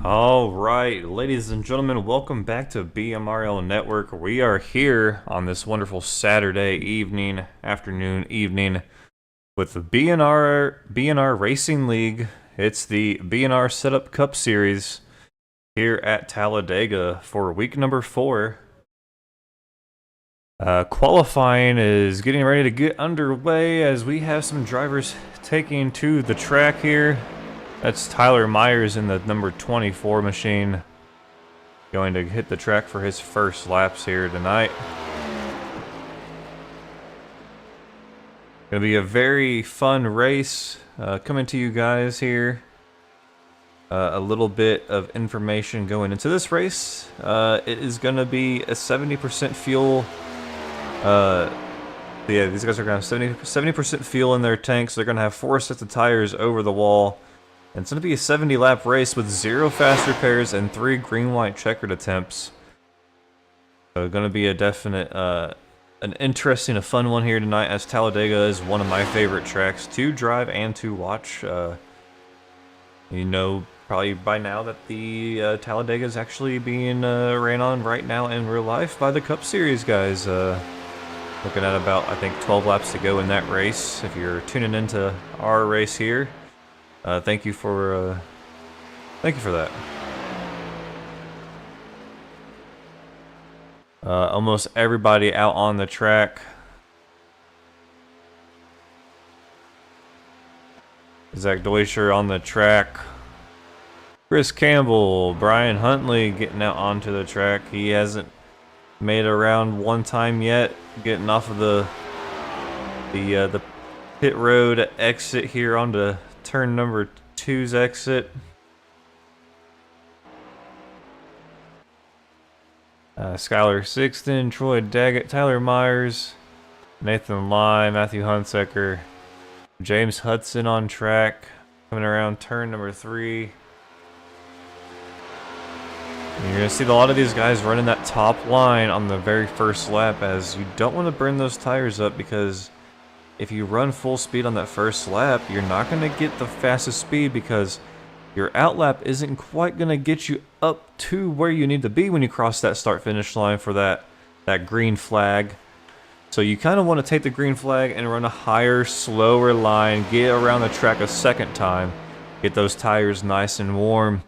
All right, ladies and gentlemen, welcome back to BMRL Network. We are here on this wonderful Saturday evening, evening, with the BNR Racing League. It's the BNR Setup Cup Series here at Talladega for week number 4. Qualifying is getting ready to get underway as we have some drivers taking to the track here. That's Tyler Myers in the number 24 machine, going to hit the track for his first laps here tonight. Gonna be a very fun race coming to you guys here. A little bit of information going into this race. It is gonna be a 70% fuel. Yeah, these guys are gonna have 70% fuel in their tanks. They're gonna have 4 sets of tires over the wall. And it's going to be a 70-lap race with 0 fast repairs and 3 green-white checkered attempts. So going to be a definite, an interesting, a fun one here tonight, as Talladega is one of my favorite tracks to drive and to watch. You know probably by now that the Talladega is actually being ran on right now in real life by the Cup Series guys. Looking at about, I think, 12 laps to go in that race. If you're tuning into our race here. Thank you for that. Almost everybody out on the track. Zach Deutscher on the track. Chris Campbell, Brian Huntley getting out onto the track. He hasn't made a round one time yet, getting off of the pit road exit here onto turn number 2's exit. Skylar Sixton, Troy Daggett, Tyler Myers, Nathan Lai, Matthew Hunsaker, James Hudson on track, coming around turn number 3. And you're going to see a lot of these guys running that top line on the very first lap, as you don't want to burn those tires up, because if you run full speed on that first lap, you're not going to get the fastest speed because your outlap isn't quite going to get you up to where you need to be when you cross that start-finish line for that green flag. So you kind of want to take the green flag and run a higher, slower line, get around the track a second time, get those tires nice and warm,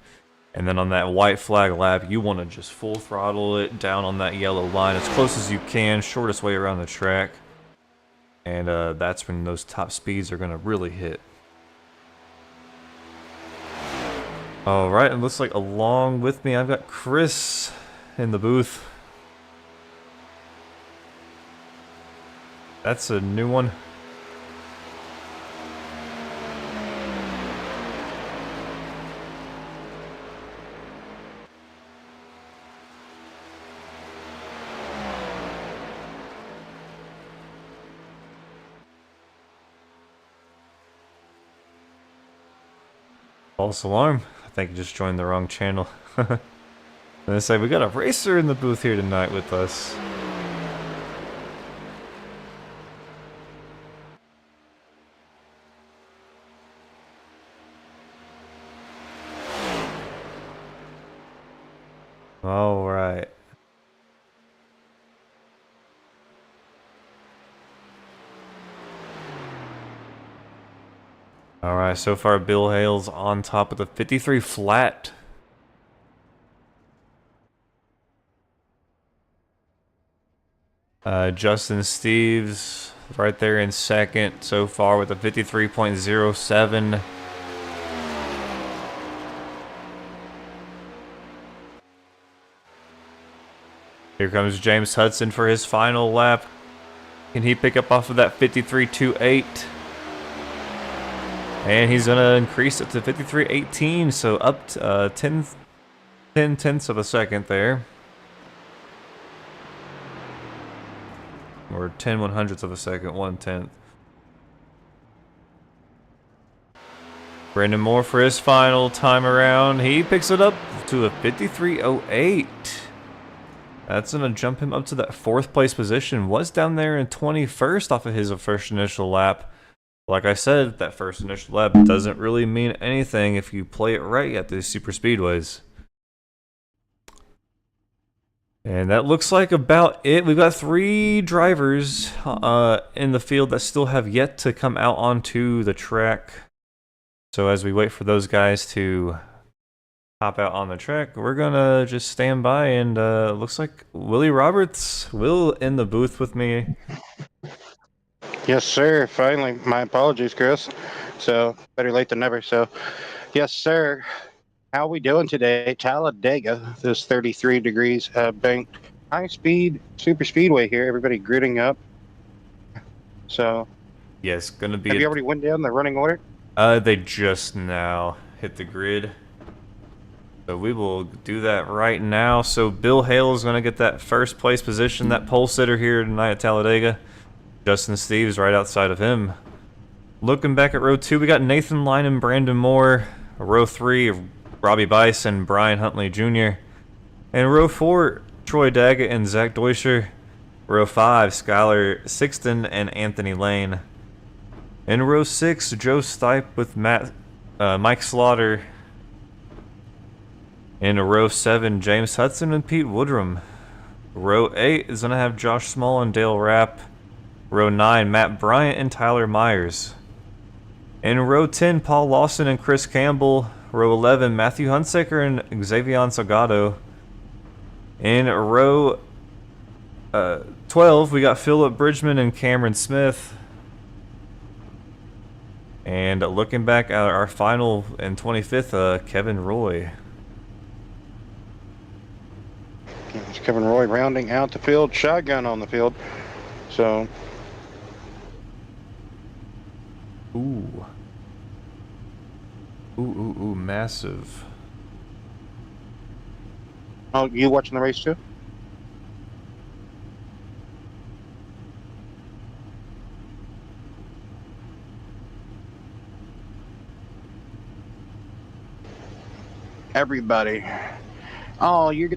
and then on that white flag lap, you want to just full throttle it down on that yellow line as close as you can, shortest way around the track. And that's when those top speeds are going to really hit. Alright, it looks like along with me, I've got Chris in the booth. That's a new one. False alarm. I think you just joined the wrong channel. And they say we got a racer in the booth here tonight with us. All right. All right, so far Bill Hale's on top of the 53 flat. Justin Steves right there in second so far with a 53.07. Here comes James Hudson for his final lap. Can he pick up off of that 53.28? And he's going to increase it to 53.18, so up to 10 tenths of a second there. Or 10 100ths of a second, 1/10. Brandon Moore for his final time around. He picks it up to a 53.08. That's going to jump him up to that 4th place position. Was down there in 21st off of his first initial lap. Like I said, that first initial lap doesn't really mean anything if you play it right at these super speedways. And that looks like about it. We've got 3 drivers in the field that still have yet to come out onto the track. So as we wait for those guys to hop out on the track, we're gonna just stand by, and looks like Willie Roberts will in the booth with me. Yes, sir. Finally, my apologies, Chris. So better late than never. So, yes, sir. How we doing today? Talladega, this 33 degrees banked high speed super speedway here. Everybody gritting up. So, Yes, gonna be. Have you already went down the running order? They just now hit the grid. So we will do that right now. So Bill Hale is going to get that 1st place position, that pole sitter here tonight at Talladega. Justin Steves right outside of him. Looking back at row 2, we got Nathan Line and Brandon Moore. Row 3, Robbie Bice and Brian Huntley Jr. And row 4, Troy Daggett and Zach Deutscher. Row 5, Skylar Sixton and Anthony Lane. In row 6, Joe Stipe with Mike Slaughter. In row 7, James Hudson and Pete Woodrum. Row 8 is going to have Josh Small and Dale Rapp. Row 9, Matt Bryant and Tyler Myers. In row 10, Paul Lawson and Chris Campbell. Row 11, Matthew Hunsaker and Xavier Salgado. In row 12, we got Philip Bridgman and Cameron Smith. And looking back at our final in 25th, Kevin Roy. It's Kevin Roy rounding out the field, shotgun on the field. So, Ooh. Ooh, massive. oh, you watching the race too? Everybody. Oh, you're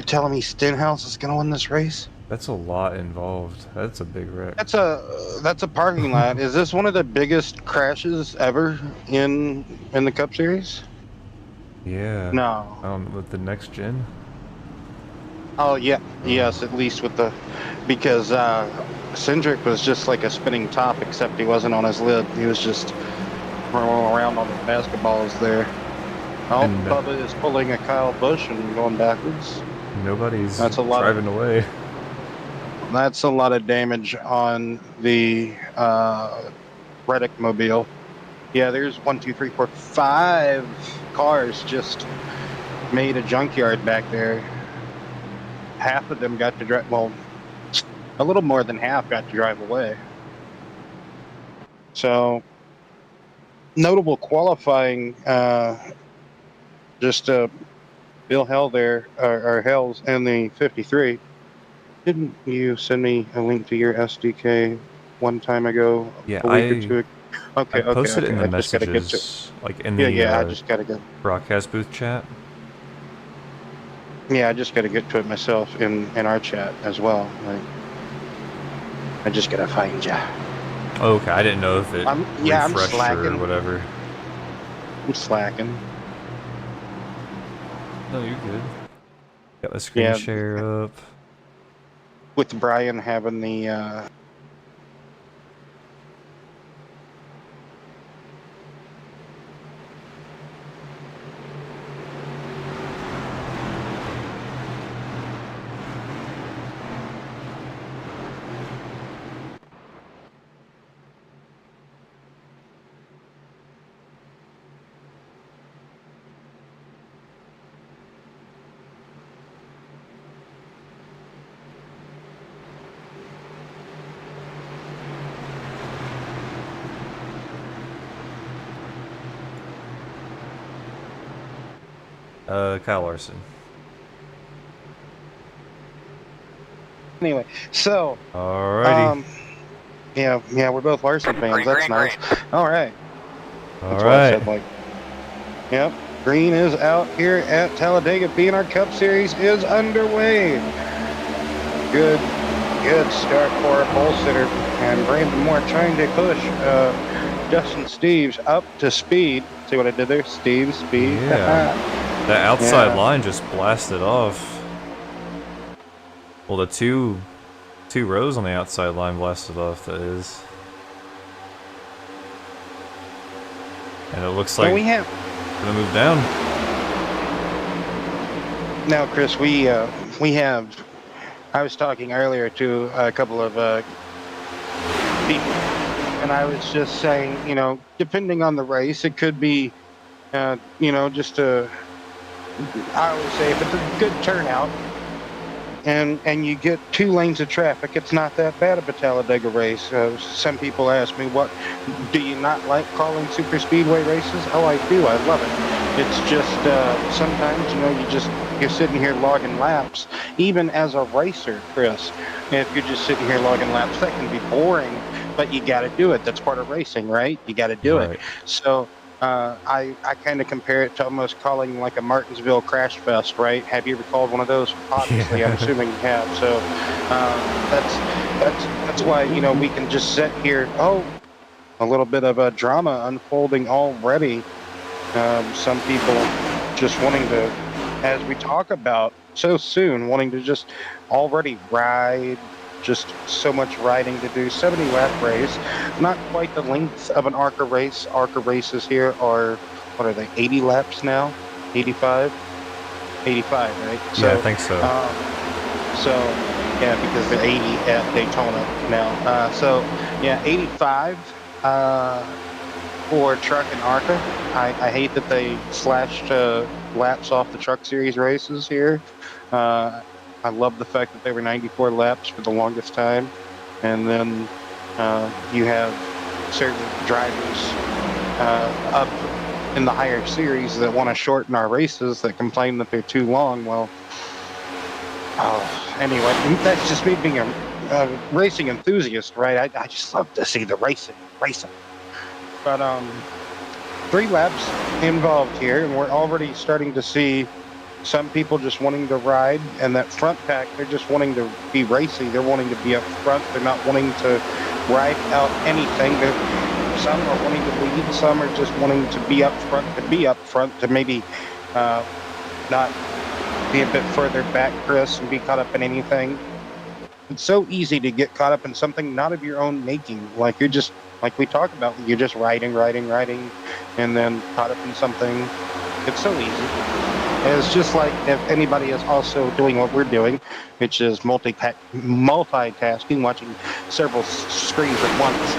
telling me Stenhouse is going to win this race? That's a lot involved. That's a big wreck. That's a parking lot. Is this one of the biggest crashes ever in the Cup Series? Yeah. No. With the next gen. Oh yeah, yes, at least with the because Cindric was just like a spinning top, except he wasn't on his lid. He was just rolling around on the basketballs there. Oh, And Bubba is pulling a Kyle Busch and going backwards. nobody's That's a lot of driving away. that's a lot of damage on the Reddick mobile. Yeah, there's 1, 2, 3, 4, 5 cars just made a junkyard back there. Half of them got to drive. Well, a little more than half got to drive away. So notable qualifying. Just Bill Hell there, or Hells in the 53. Didn't you send me a link to your SDK one time ago, Yeah, a week or two ago? I Okay, posted it in the I just gotta get to. messages, like in Yeah, I the just gotta go. broadcast booth chat. Yeah, I just gotta get to it myself in our chat as well. Like, I just gotta find ya. Okay, I didn't know if it I'm refreshed or slacking. whatever. I'm slacking. No, you're good. Got the screen Yeah, share up. with Brian having the. Kyle Larson. Anyway, so. Alrighty. Yeah, we're both Larson fans. That's nice. All right. That's why I said, like, yep. Green is out here at Talladega. BNR Cup Series is underway. Good start for our pole sitter. And Brandon Moore trying to push Justin Steves up to speed. See what I did there? Steves, speed. Yeah. That outside line just blasted off. Well, the two rows on the outside line blasted off, that is. And it looks like we have gonna move down. now, Chris. We have. I was talking earlier to a couple of people, and I was just saying, depending on the race, it could be, just a. I always say if it's a good turnout, and you get 2 lanes of traffic, it's not that bad of a Talladega race. Some people ask me, what do you not like calling super speedway races? Oh, I do. I love it. It's just sometimes you're sitting here logging laps. Even as a racer, Chris, if you're just sitting here logging laps, that can be boring. But you got to do it. That's part of racing, right? You got to do it. So. I kind of compare it to almost calling like a Martinsville crash fest, right? Have you ever called one of those? Obviously, yeah. I'm assuming you have. So that's why we can just sit here. Oh, a little bit of a drama unfolding already. Some people just wanting to, as we talk about so soon, wanting to just already ride. Just so much riding to do. 70 lap race, not quite the length of an ARCA race. ARCA races here are, what are they, 80 laps now? 85? 85, right? So, yeah, I think so. Yeah, because they're 80 at Daytona now. 85 for truck and ARCA. I hate that they slashed laps off the Truck Series races here. I love the fact that they were 94 laps for the longest time. And then you have certain drivers up in the higher series that want to shorten our races, that complain that they're too long. Well, anyway, that's just me being a racing enthusiast, right? I just love to see the racing. But 3 laps involved here, and we're already starting to see Some people just wanting to ride, and that front pack, they're just wanting to be racy. They're wanting to be up front. They're not wanting to ride out anything. Some are wanting to lead. Some are just wanting to be up front, to maybe not be a bit further back, Chris, and be caught up in anything. It's so easy to get caught up in something not of your own making. Like you're just, like we talk about, you're just riding, and then caught up in something. It's so easy. It's just like if anybody is also doing what we're doing, which is multitasking, watching several screens at once.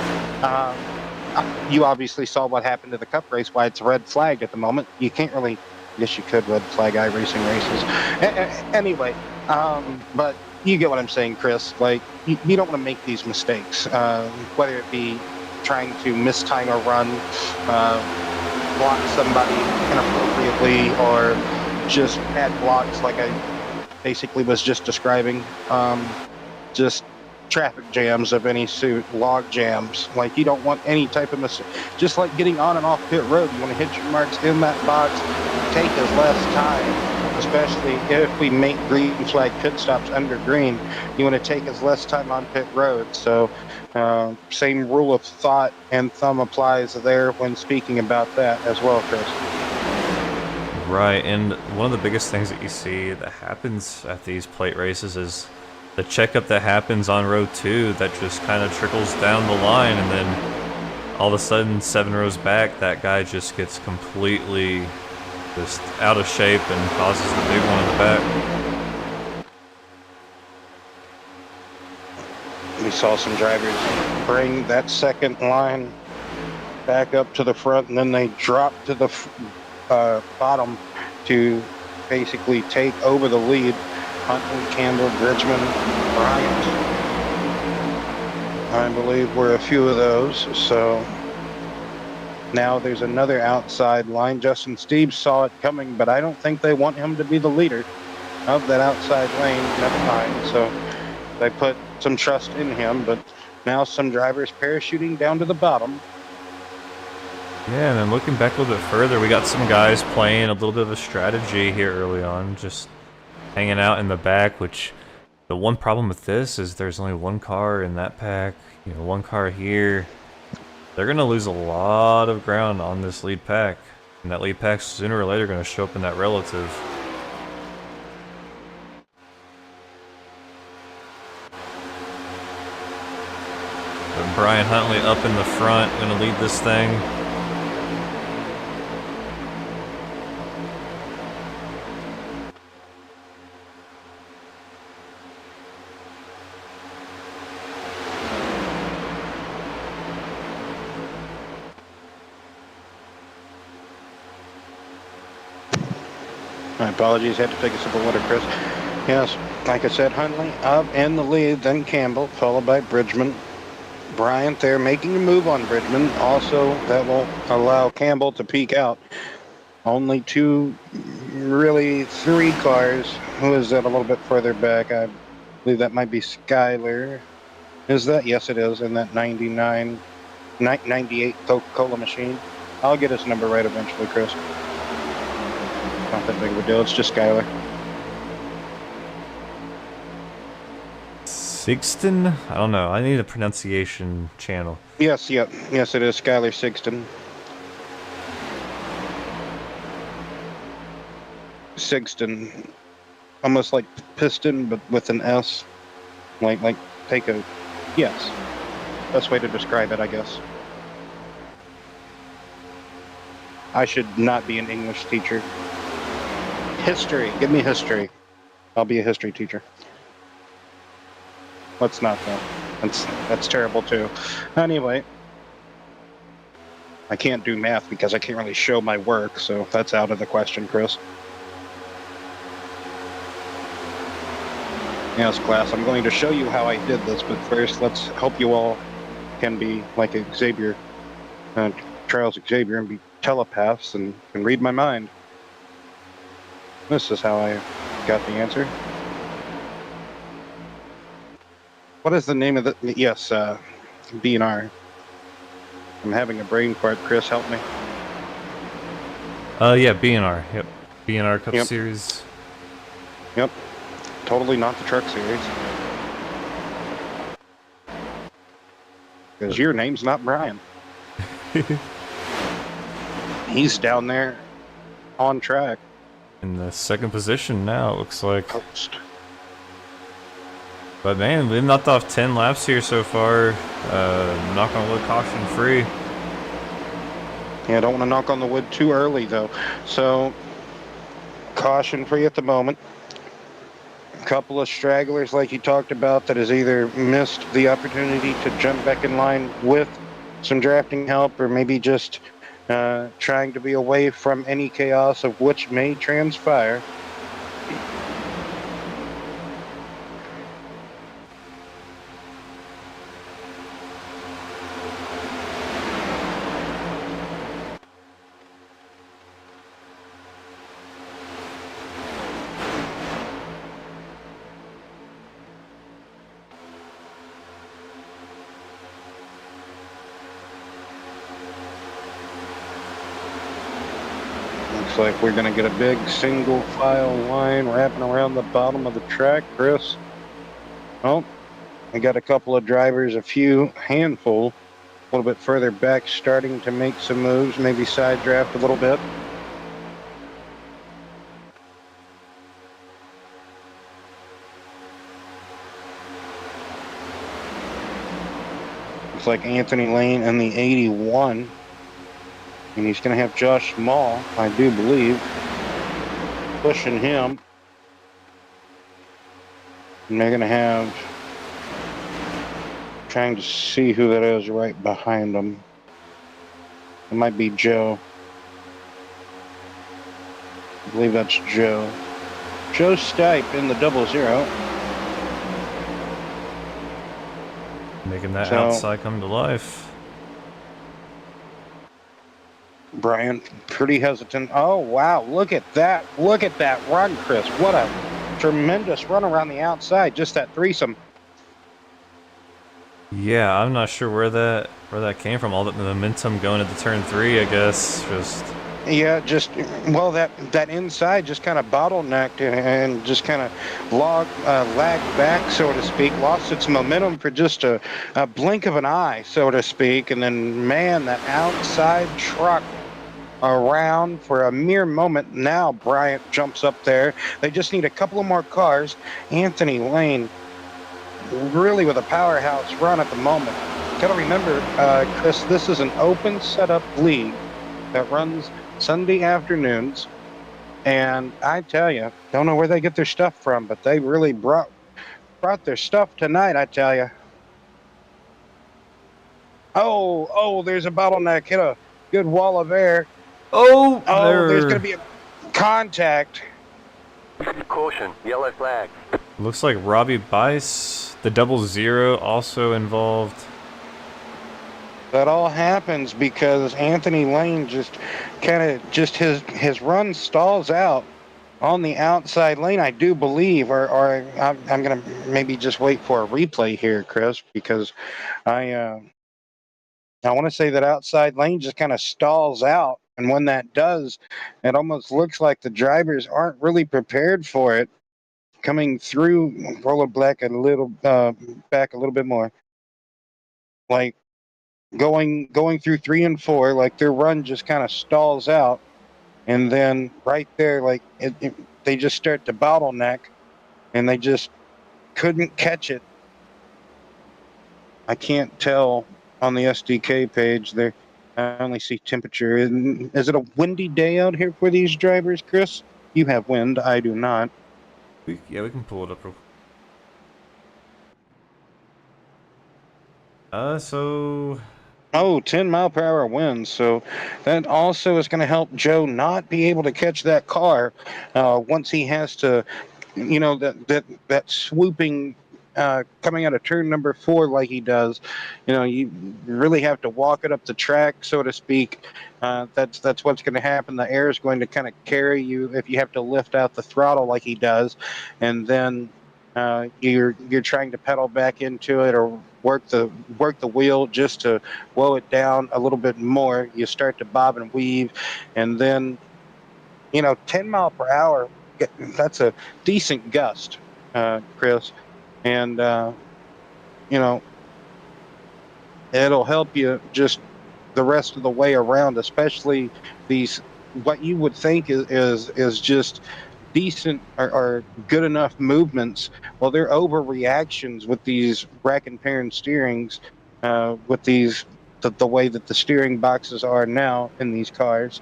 You obviously saw what happened to the Cup race, why it's red flagged at the moment. You can't really, I guess you could red flag iRacing races. Anyway, but you get what I'm saying, Chris. Like, you don't want to make these mistakes, whether it be trying to mistime a run, block somebody inappropriately, or just add blocks like I basically was just describing. Just traffic jams of any suit, log jams. Like, you don't want any type of mistake. Just like getting on and off pit road, you want to hit your marks in that box, take as less time, especially if we make green flag pit stops under green. You want to take as less time on pit road. So same rule of thought and thumb applies there when speaking about that as well, Chris. Right, and one of the biggest things that you see that happens at these plate races is the checkup that happens on row 2 that just kind of trickles down the line, and then all of a sudden 7 rows back that guy just gets completely just out of shape and causes the big one in the back. We saw some drivers bring that second line back up to the front, and then they drop to the bottom to basically take over the lead. Huntley, Campbell, Bridgman, Bryant, I believe were a few of those. So now there's another outside line. Justin Steeves saw it coming, but I don't think they want him to be the leader of that outside lane. Never mind. So they put some trust in him, but now some drivers parachuting down to the bottom. Yeah, and then looking back a little bit further, we got some guys playing a little bit of a strategy here early on, just hanging out in the back, which the one problem with this is there's only one car in that pack, you know, one car here. They're going to lose a lot of ground on this lead pack, and that lead pack's sooner or later going to show up in that relative. But Brian Huntley up in the front, going to lead this thing. My apologies, had to take a sip of water, Chris. Yes, like I said, Huntley up in the lead, then Campbell, followed by Bridgman. Bryant there making a move on Bridgman. Also, that will allow Campbell to peek out. Only really three cars. Who is that a little bit further back? I believe that might be Skyler. Is that? Yes, it is, in that 98 Coca-Cola machine. I'll get his number right eventually, Chris. Not that big of a deal, it's just Skyler. Sixton? I don't know. I need a pronunciation channel. Yes, it is Skyler Sixton. Sixton, almost like piston, but with an S. Like take a, yes. Best way to describe it, I guess. I should not be an English teacher. History, give me history. I'll be a history teacher. Let's not though. That's terrible too. Anyway, I can't do math because I can't really show my work, so that's out of the question, Chris. Yes, class, I'm going to show you how I did this, but first let's hope you all can be like Xavier, Charles Xavier, and be telepaths and can read my mind. This is how I got the answer. What is the name of the... Yes, BNR. I'm having a brain fart. Chris, help me. Yeah, BNR. Yep. BNR Cup Series. Yep. Totally not the truck series. Because your name's not Brian. He's down there on track. In the second position now, it looks like. Post. But man, we've knocked off 10 laps here so far. Knock on wood, caution free. Yeah, I don't want to knock on the wood too early though. So, caution free at the moment. A couple of stragglers like you talked about that has either missed the opportunity to jump back in line with some drafting help, or maybe just trying to be away from any chaos of which may transpire. Looks like we're going to get a big single file line wrapping around the bottom of the track, Chris. Oh, we got a couple of drivers, a handful, a little bit further back, starting to make some moves, maybe side draft a little bit. Looks like Anthony Lane in the 81. And he's going to have Josh Small, I do believe, pushing him. And they're going to have, trying to see who that is right behind them. It might be Joe. I believe that's Joe. Joe Stipe in the 00. Making that outside come to life. Brian, pretty hesitant. Oh, wow. Look at that. Look at that run, Chris. What a tremendous run around the outside. Just that threesome. Yeah, I'm not sure where that came from. All that momentum going into turn 3, I guess. Yeah, well, that inside just kind of bottlenecked and just kind of lagged back, so to speak, lost its momentum for just a blink of an eye, so to speak, and then, man, that outside truck around for a mere moment. Now Bryant jumps up there. They just need a couple of more cars. Anthony Lane really with a powerhouse run at the moment. Gotta remember, Chris, this is an open setup league that runs Sunday afternoons, and I tell you, don't know where they get their stuff from, but they really brought their stuff tonight, I tell you. Oh, there's a bottleneck. Hit a good wall of air. Oh, there's going to be a contact. Caution, yellow flag. Looks like Robbie Bice, the 00, also involved. That all happens because Anthony Lane just his run stalls out on the outside lane, I do believe, or I'm going to maybe just wait for a replay here, Chris, because I want to say that outside lane just kind of stalls out. And when that does, it almost looks like the drivers aren't really prepared for it. Coming through, roll it back a little bit more. Like going through 3 and 4, like their run just kind of stalls out. And then right there, like they just start to bottleneck and they just couldn't catch it. I can't tell on the SDK page there. I only see temperature. Is it a windy day out here for these drivers, Chris? You have wind. I do not. Yeah, we can pull it up real quick. Oh, 10-mile-per-hour winds. So that also is going to help Joe not be able to catch that car once he has to, that swooping coming out of turn number 4 like he does. You really have to walk it up the track, so to speak. That's what's going to happen. The air is going to kind of carry you if you have to lift out the throttle like he does, and then you're trying to pedal back into it or work the wheel just to slow it down a little bit more. You start to bob and weave, and then 10 mile per hour that's a decent gust, Chris, and you know, it'll help you just the rest of the way around, especially these what you would think is just decent or good enough movements. Well, they're overreactions with these rack and parent steerings, with these the way that the steering boxes are now in these cars.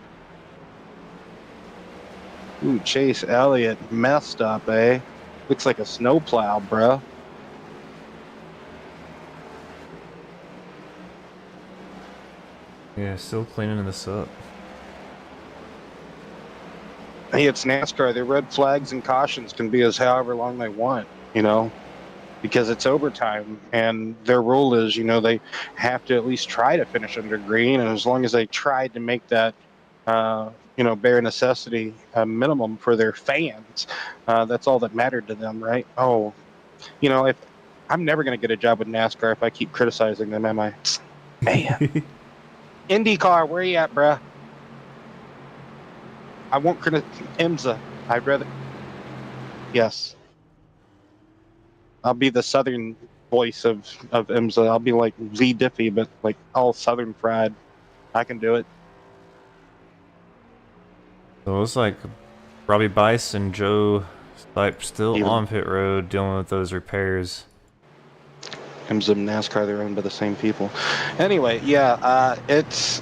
Ooh, Chase Elliott messed up, eh? Looks like a snowplow, bro. Yeah, still cleaning this up. Hey, it's NASCAR. Their red flags and cautions can be as however long they want, because it's overtime. And their rule is, they have to at least try to finish under green. And as long as they tried to make that, bare necessity minimum for their fans, that's all that mattered to them, right? Oh, if I'm never going to get a job with NASCAR if I keep criticizing them, am I? Man. IndyCar, where you at, bruh? I won't criticize IMSA. I'd rather. Yes. I'll be the southern voice of IMSA. I'll be like Z Diffie, but like all southern fried. I can do it. So it looks like Robbie Bice and Joe Stipe still Yeah. on pit road dealing with those repairs. IMSA and NASCAR, they're owned by the same people. Anyway, yeah, it's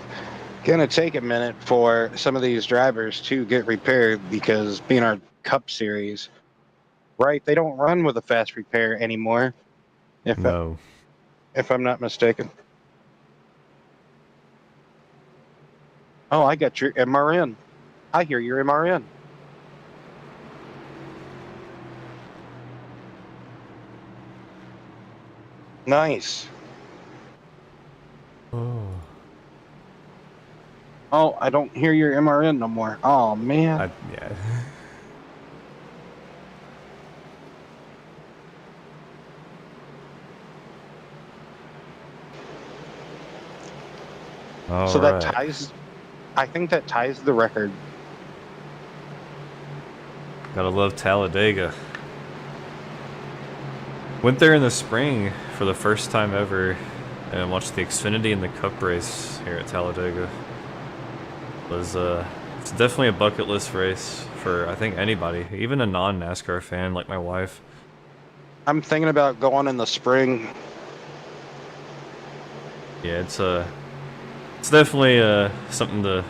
gonna take a minute for some of these drivers to get repaired because being our Cup Series, right? They don't run with a fast repair anymore. If I'm not mistaken. Oh, I got your MRN. I hear your MRN. Nice. Oh, I don't hear your MRN no more. Oh, man. Yeah. So that ties, I think that ties the record. Gotta love Talladega. Went there in the spring for the first time ever and watched the Xfinity and the Cup race here at Talladega. It's definitely a bucket list race for I think anybody, even a non-NASCAR fan like my wife. I'm thinking about going in the spring. Yeah, it's definitely something to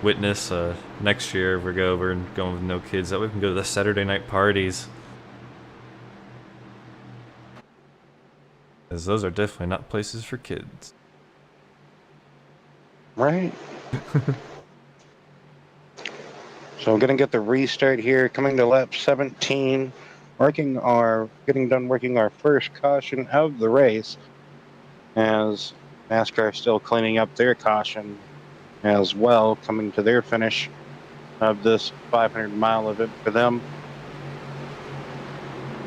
witness next year if we go over and going with no kids. That way we can go to the Saturday night parties. As those are definitely not places for kids. Right. So I'm gonna get the restart here, coming to lap 17, getting done working our first caution of the race, as NASCAR is still cleaning up their caution as well, coming to their finish of this 500-mile event for them.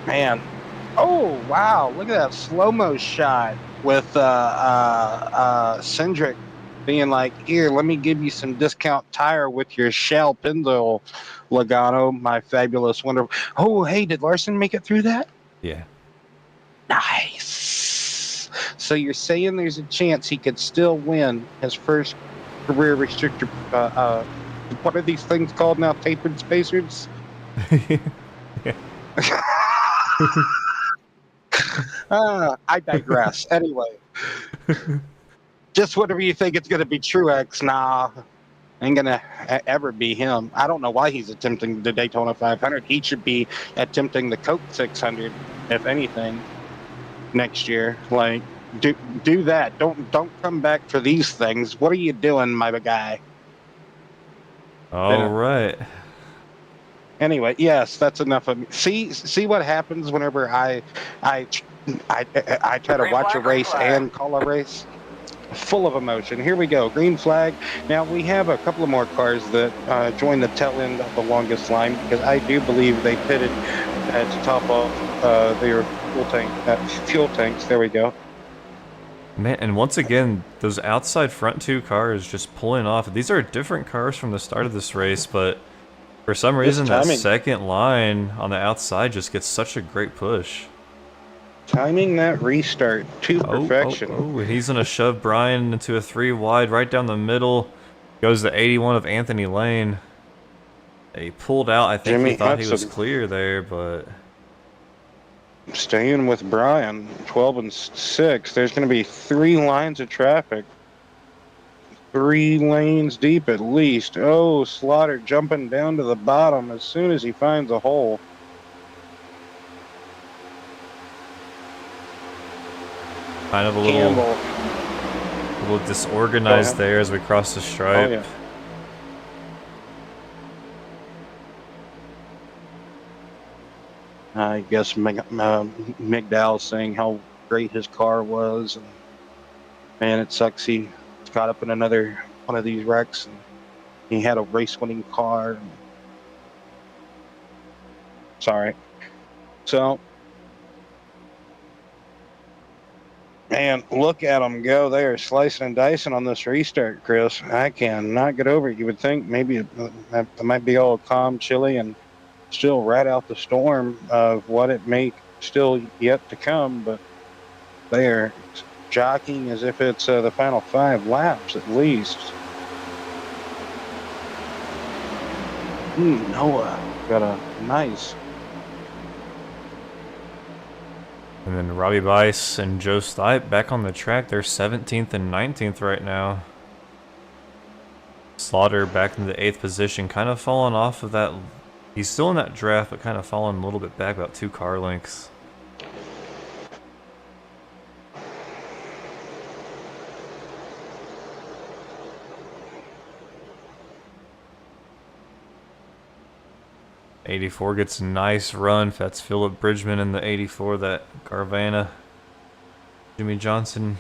Man, oh wow! Look at that slow-mo shot with Cindric being like, "Here, let me give you some discount tire with your Shell Pinto Logano, my fabulous wonderful." Oh, hey, did Larson make it through that? Yeah. Nice. So you're saying there's a chance he could still win his first career restrictor? What are these things called now? Tapered spacers? Yeah. I digress. Anyway. Just whatever you think it's going to be Truex, nah, ain't going to ever be him. I don't know why he's attempting the Daytona 500. He should be attempting the Coke 600, if anything, next year. Like, do that. Don't come back for these things. What are you doing, my guy? All right. Anyway, yes, that's enough of me. See what happens whenever I try to watch a race and call a race. Full of emotion. Here we go. Green flag. Now we have a couple of more cars that join the tail end of the longest line, because I do believe they pitted to top off their fuel tanks. There we go. Man, and once again, those outside front two cars just pulling off. These are different cars from the start of this race, but For some reason, that timing. second line on the outside just gets such a great push. Timing that restart to perfection. Oh, he's gonna shove Brian into a 3 wide right down the middle. Goes the 81 of Anthony Lane. He pulled out. I think Jimmy he thought he was Hudson. clear there, but Staying with Brian, 12 and 6. There's going to be 3 lines of traffic. 3 lanes deep at least. Oh, Slaughter jumping down to the bottom as soon as he finds a hole. kind of a little disorganized there as we cross the stripe. Oh, yeah. I guess Migdal saying how great his car was, and man, it sucks he got up in another one of these wrecks, and he had a race-winning car. And... Sorry. So, man, look at them go. They are slicing and dicing on this restart, Chris. I cannot get over it. You would think maybe it might be all calm, chilly, and still ride out the storm of what it may still yet to come, but they are jockeying as if it's the final 5 laps at least. Noah got a nice. And then Robbie Bice and Joe Stipe back on the track. They're 17th and 19th right now. Slaughter back in the 8th position, kind of falling off of that. He's still in that draft, but kind of falling a little bit back, about 2 car lengths. '84 gets a nice run. That's Philip Bridgman in the '84. That Carvana, Jimmy Johnson.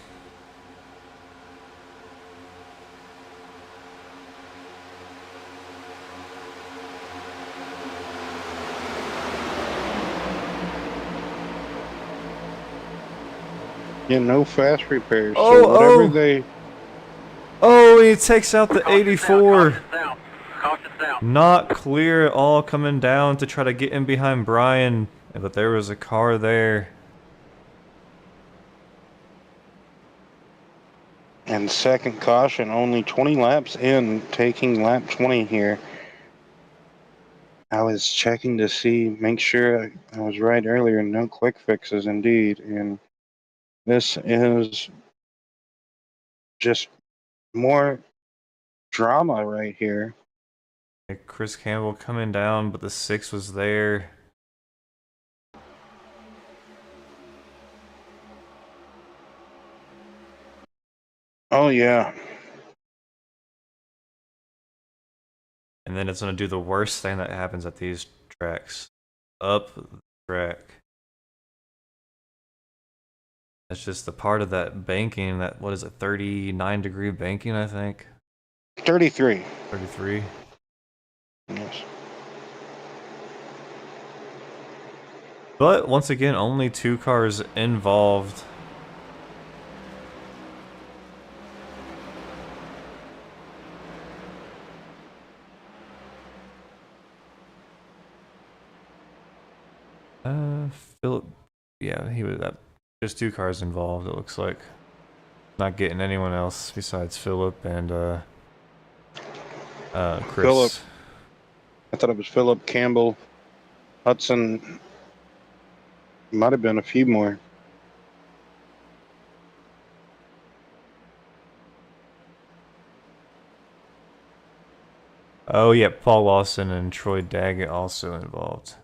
Yeah, no fast repairs. So whatever they. Oh, he takes out the '84. Not clear at all, coming down to try to get in behind Brian, but there was a car there. And second caution, only 20 laps in, taking lap 20 here. I was checking to see, make sure I was right earlier. No quick fixes indeed. And this is just more drama right here. Chris Campbell coming down, but the 6 was there. Oh, yeah. And then it's going to do the worst thing that happens at these tracks. Up the track. That's just the part of that banking, that, what is it, 39-degree banking, I think? 33. 33. Yes. But once again, only 2 cars involved. Philip, yeah, he was just 2 cars involved, it looks like. Not getting anyone else besides Philip and Chris. Philip. I thought it was Philip, Campbell, Hudson. Might have been a few more. Oh, yeah, Paul Lawson and Troy Daggett also involved.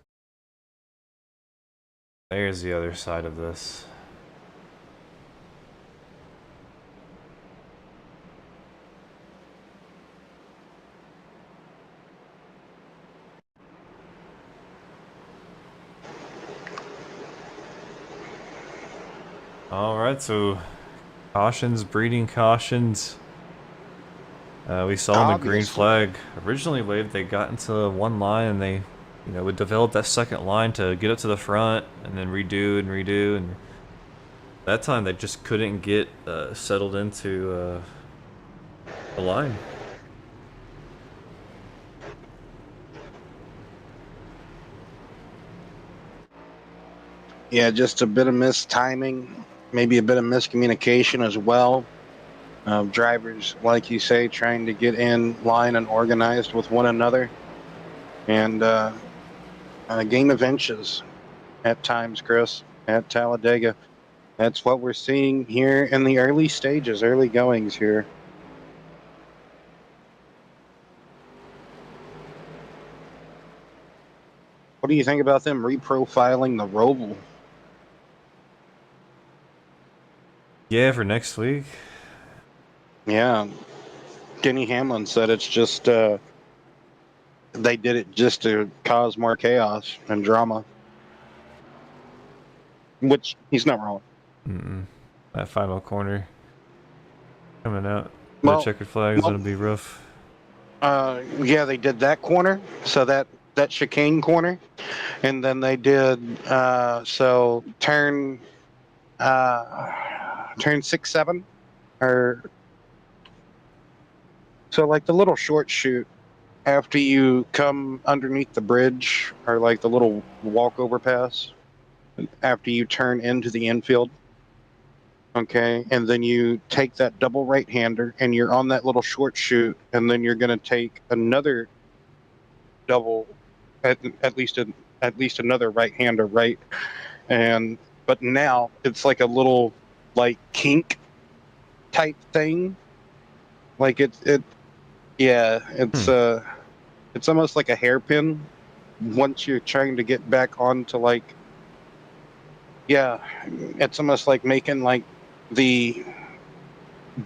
There's the other side of this. Alright, so cautions, breeding cautions. We saw in the green flag originally waved, they got into one line and they, would develop that second line to get up to the front and then redo and redo, and that time they just couldn't get settled into the line. Yeah, just a bit of mistiming, maybe a bit of miscommunication as well. Drivers, like you say, trying to get in line and organized with one another, and a game of inches at times, Chris, at Talladega. That's what we're seeing here in the early stages, early goings here. What do you think about them reprofiling the Roval? Yeah, for next week. Yeah, Denny Hamlin said it's just they did it just to cause more chaos and drama, which he's not wrong. That final corner coming out. The Well, checkered flag is well, going to be rough. yeah, they did that corner, so that chicane corner, and then they did so turn 6-7, or so like the little short shoot after you come underneath the bridge, or like the little walkover pass after you turn into the infield. Okay, and then you take that double right hander and you're on that little short shoot, and then you're going to take another double, at least another right hander, right? And but now it's like a little like kink type thing, like yeah, it's almost like a hairpin once you're trying to get back onto, like, yeah, it's almost like making like the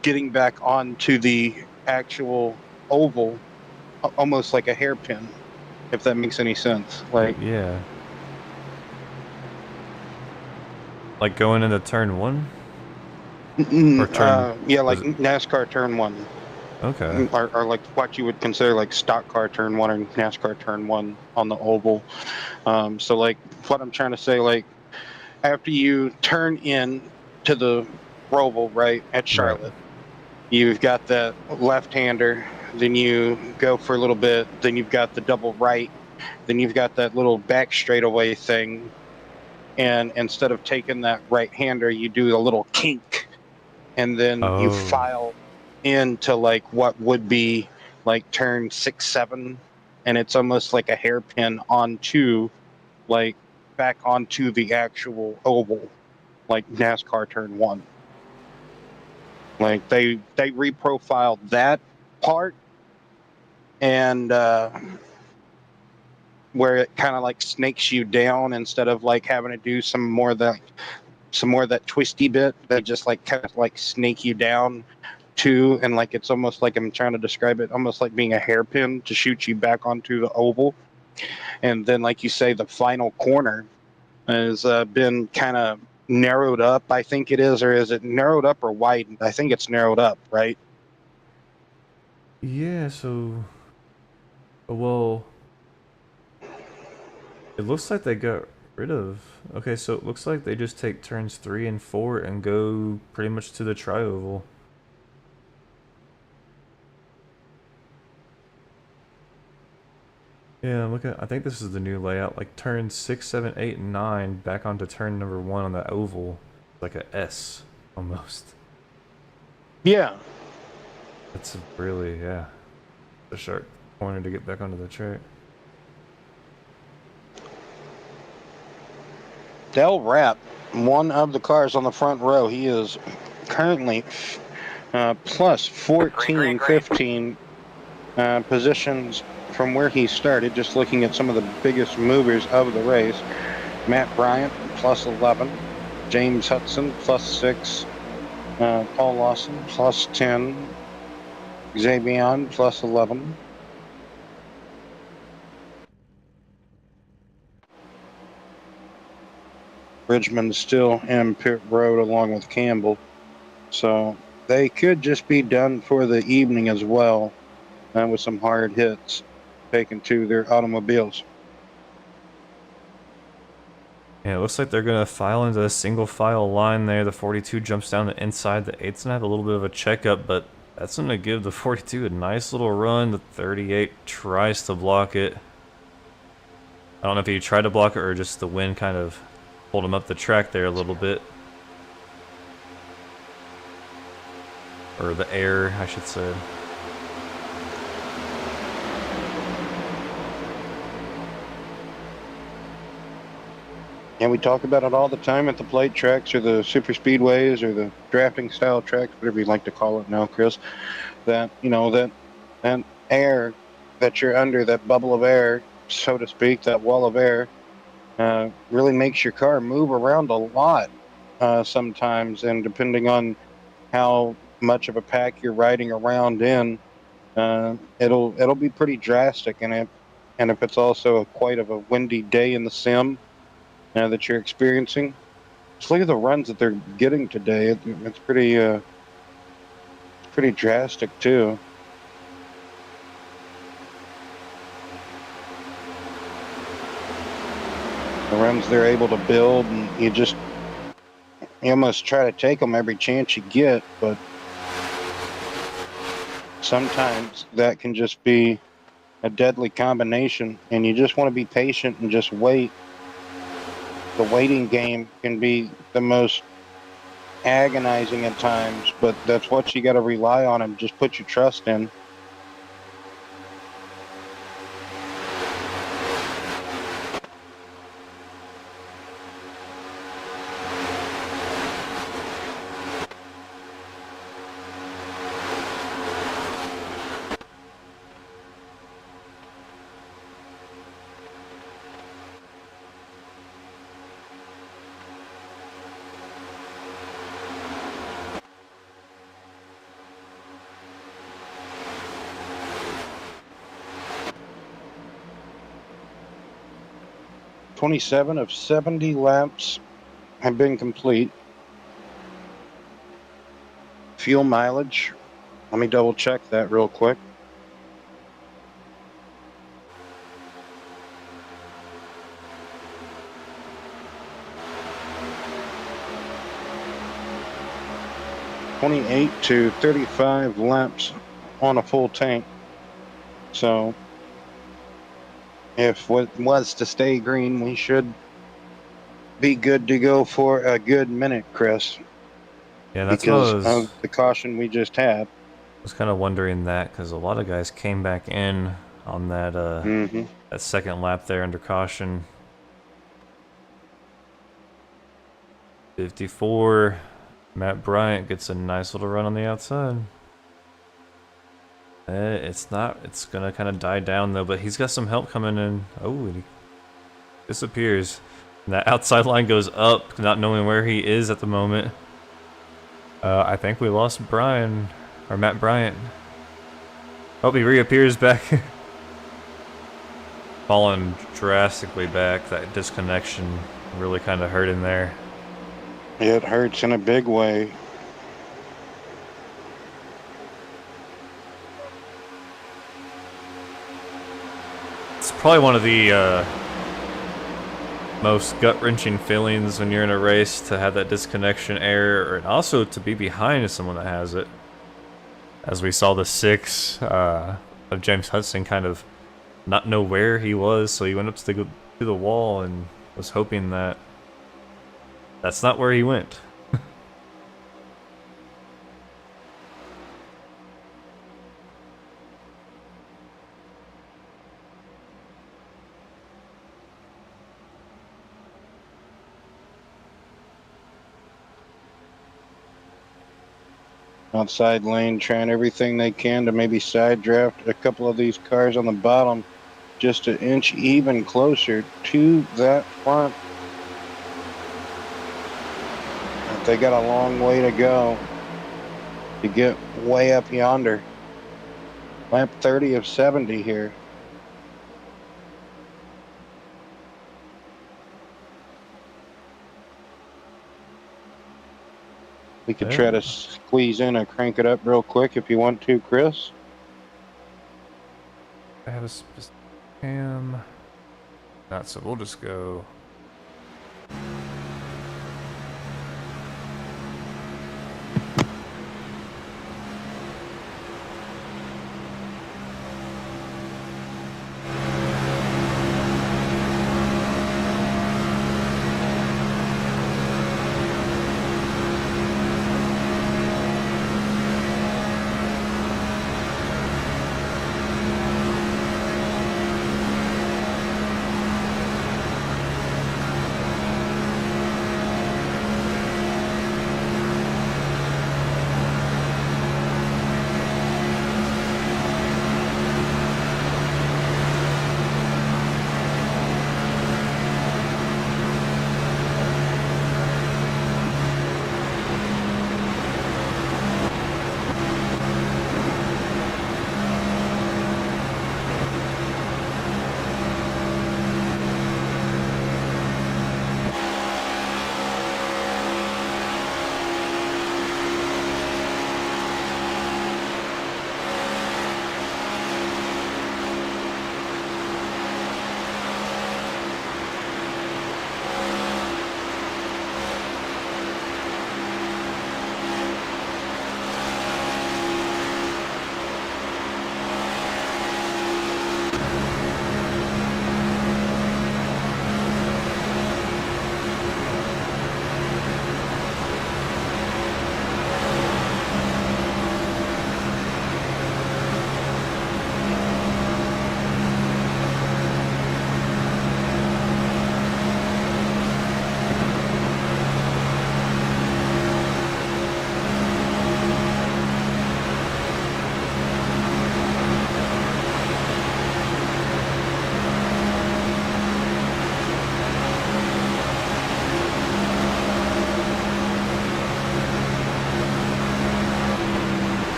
getting back onto the actual oval almost like a hairpin, if that makes any sense. Like, Yeah. Like going into turn 1? Or turn... yeah, like was it... NASCAR turn 1. Okay. Or like what you would consider like stock car turn 1 or NASCAR turn 1 on the oval. So like what I'm trying to say, like after you turn in to the Roval, right, at Right. Charlotte, you've got the left-hander, then you go for a little bit, then you've got the double right, then you've got that little back straightaway thing, and instead of taking that right-hander, you do a little kink, and then you Oh. file into like what would be like turn 6-7, and it's almost like a hairpin onto, like, back onto the actual oval, like NASCAR turn 1. Like they reprofiled that part, and where it kind of like snakes you down instead of like having to do some more of that twisty bit. They just like kind of like snake you down too, and like it's almost like, I'm trying to describe it, almost like being a hairpin to shoot you back onto the oval. And then, like you say, the final corner has been kind of narrowed up, I think it is. Or is it narrowed up or widened? I think it's narrowed up, right? Yeah, so... Well... It looks like they got rid of... Okay, so it looks like they just take turns 3 and 4 and go pretty much to the tri-oval. Yeah, look at... I think this is the new layout. Like turns 6, 7, 8, and 9 back onto turn number 1 on the oval. Like a S, almost. Yeah. That's a really, yeah, a sharp corner to get back onto the track. Del Rapp, one of the cars on the front row, he is currently plus 14, 15 positions from where he started, just looking at some of the biggest movers of the race. Matt Bryant, plus 11. James Hudson, plus 6. Paul Lawson, plus 10. Xavier, plus 11. Bridgman still in pit road along with Campbell. So they could just be done for the evening as well, with some hard hits taken to their automobiles. Yeah, it looks like they're going to file into a single file line there. The 42 jumps down the inside. The 8's going to have a little bit of a checkup, but that's going to give the 42 a nice little run. The 38 tries to block it. I don't know if he tried to block it or just the wind kind of Pulled him up the track there a little bit. Or the air, I should say. And we talk about it all the time at the plate tracks or the super speedways or the drafting style tracks, whatever you like to call it now, Chris, that, you know, that air that you're under, that bubble of air, so to speak, that wall of air, really makes your car move around a lot sometimes. And depending on how much of a pack you're riding around in, it'll be pretty drastic. And if it's also quite of a windy day in the sim that you're experiencing, just look at the runs that they're getting today. It's pretty drastic too. The runs they're able to build, and you almost try to take them every chance you get, but sometimes that can just be a deadly combination, and you just want to be patient and just wait. The waiting game can be the most agonizing at times, but that's what you got to rely on and just put your trust in. "27 of 70 laps have been complete. Fuel mileage, let me double check that real quick. "28 to 35 laps on a full tank. So if what was to stay green, we should be good to go for a good minute, Chris, Yeah, that's because what I of the caution we just had." was kind of wondering that, because a lot of guys came back in on that that second lap there under caution. 54. Matt Bryant gets a nice little run on the outside. It's gonna kind of die down though, but he's got some help coming in. Oh, and he disappears. And that outside line goes up, not knowing where he is at the moment. I think we lost Brian, or Matt Bryant. Oh, he reappears back. Fallen drastically back. That disconnection really kind of hurt him there. It hurts in a big way. It's probably one of the most gut-wrenching feelings when you're in a race, to have that disconnection error, and also to be behind someone that has it. As we saw the 6 of James Hudson kind of not know where he was, so he went up to the wall and was hoping that that's not where he went. Outside lane, trying everything they can to maybe side draft a couple of these cars on the bottom just to inch even closer to that front. But they got a long way to go to get way up yonder. Lap 30 of 70 here. We could try to squeeze in and crank it up real quick if you want to, Chris. I have a specific cam. Not so we'll just go.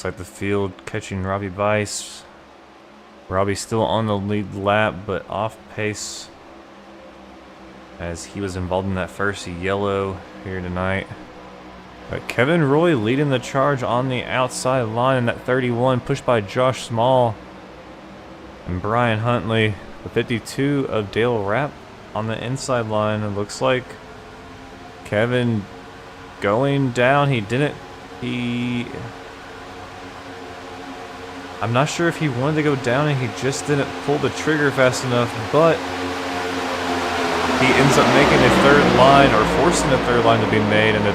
like the field catching Robbie Weiss. Robbie still on the lead lap, but off pace as he was involved in that first yellow here tonight. But Kevin Roy leading the charge on the outside line in that 31, pushed by Josh Small and Brian Huntley. The 52 of Dale Rapp on the inside line. It looks like Kevin going down. I'm not sure if he wanted to go down and he just didn't pull the trigger fast enough, but he ends up making a third line, or forcing a third line to be made, and the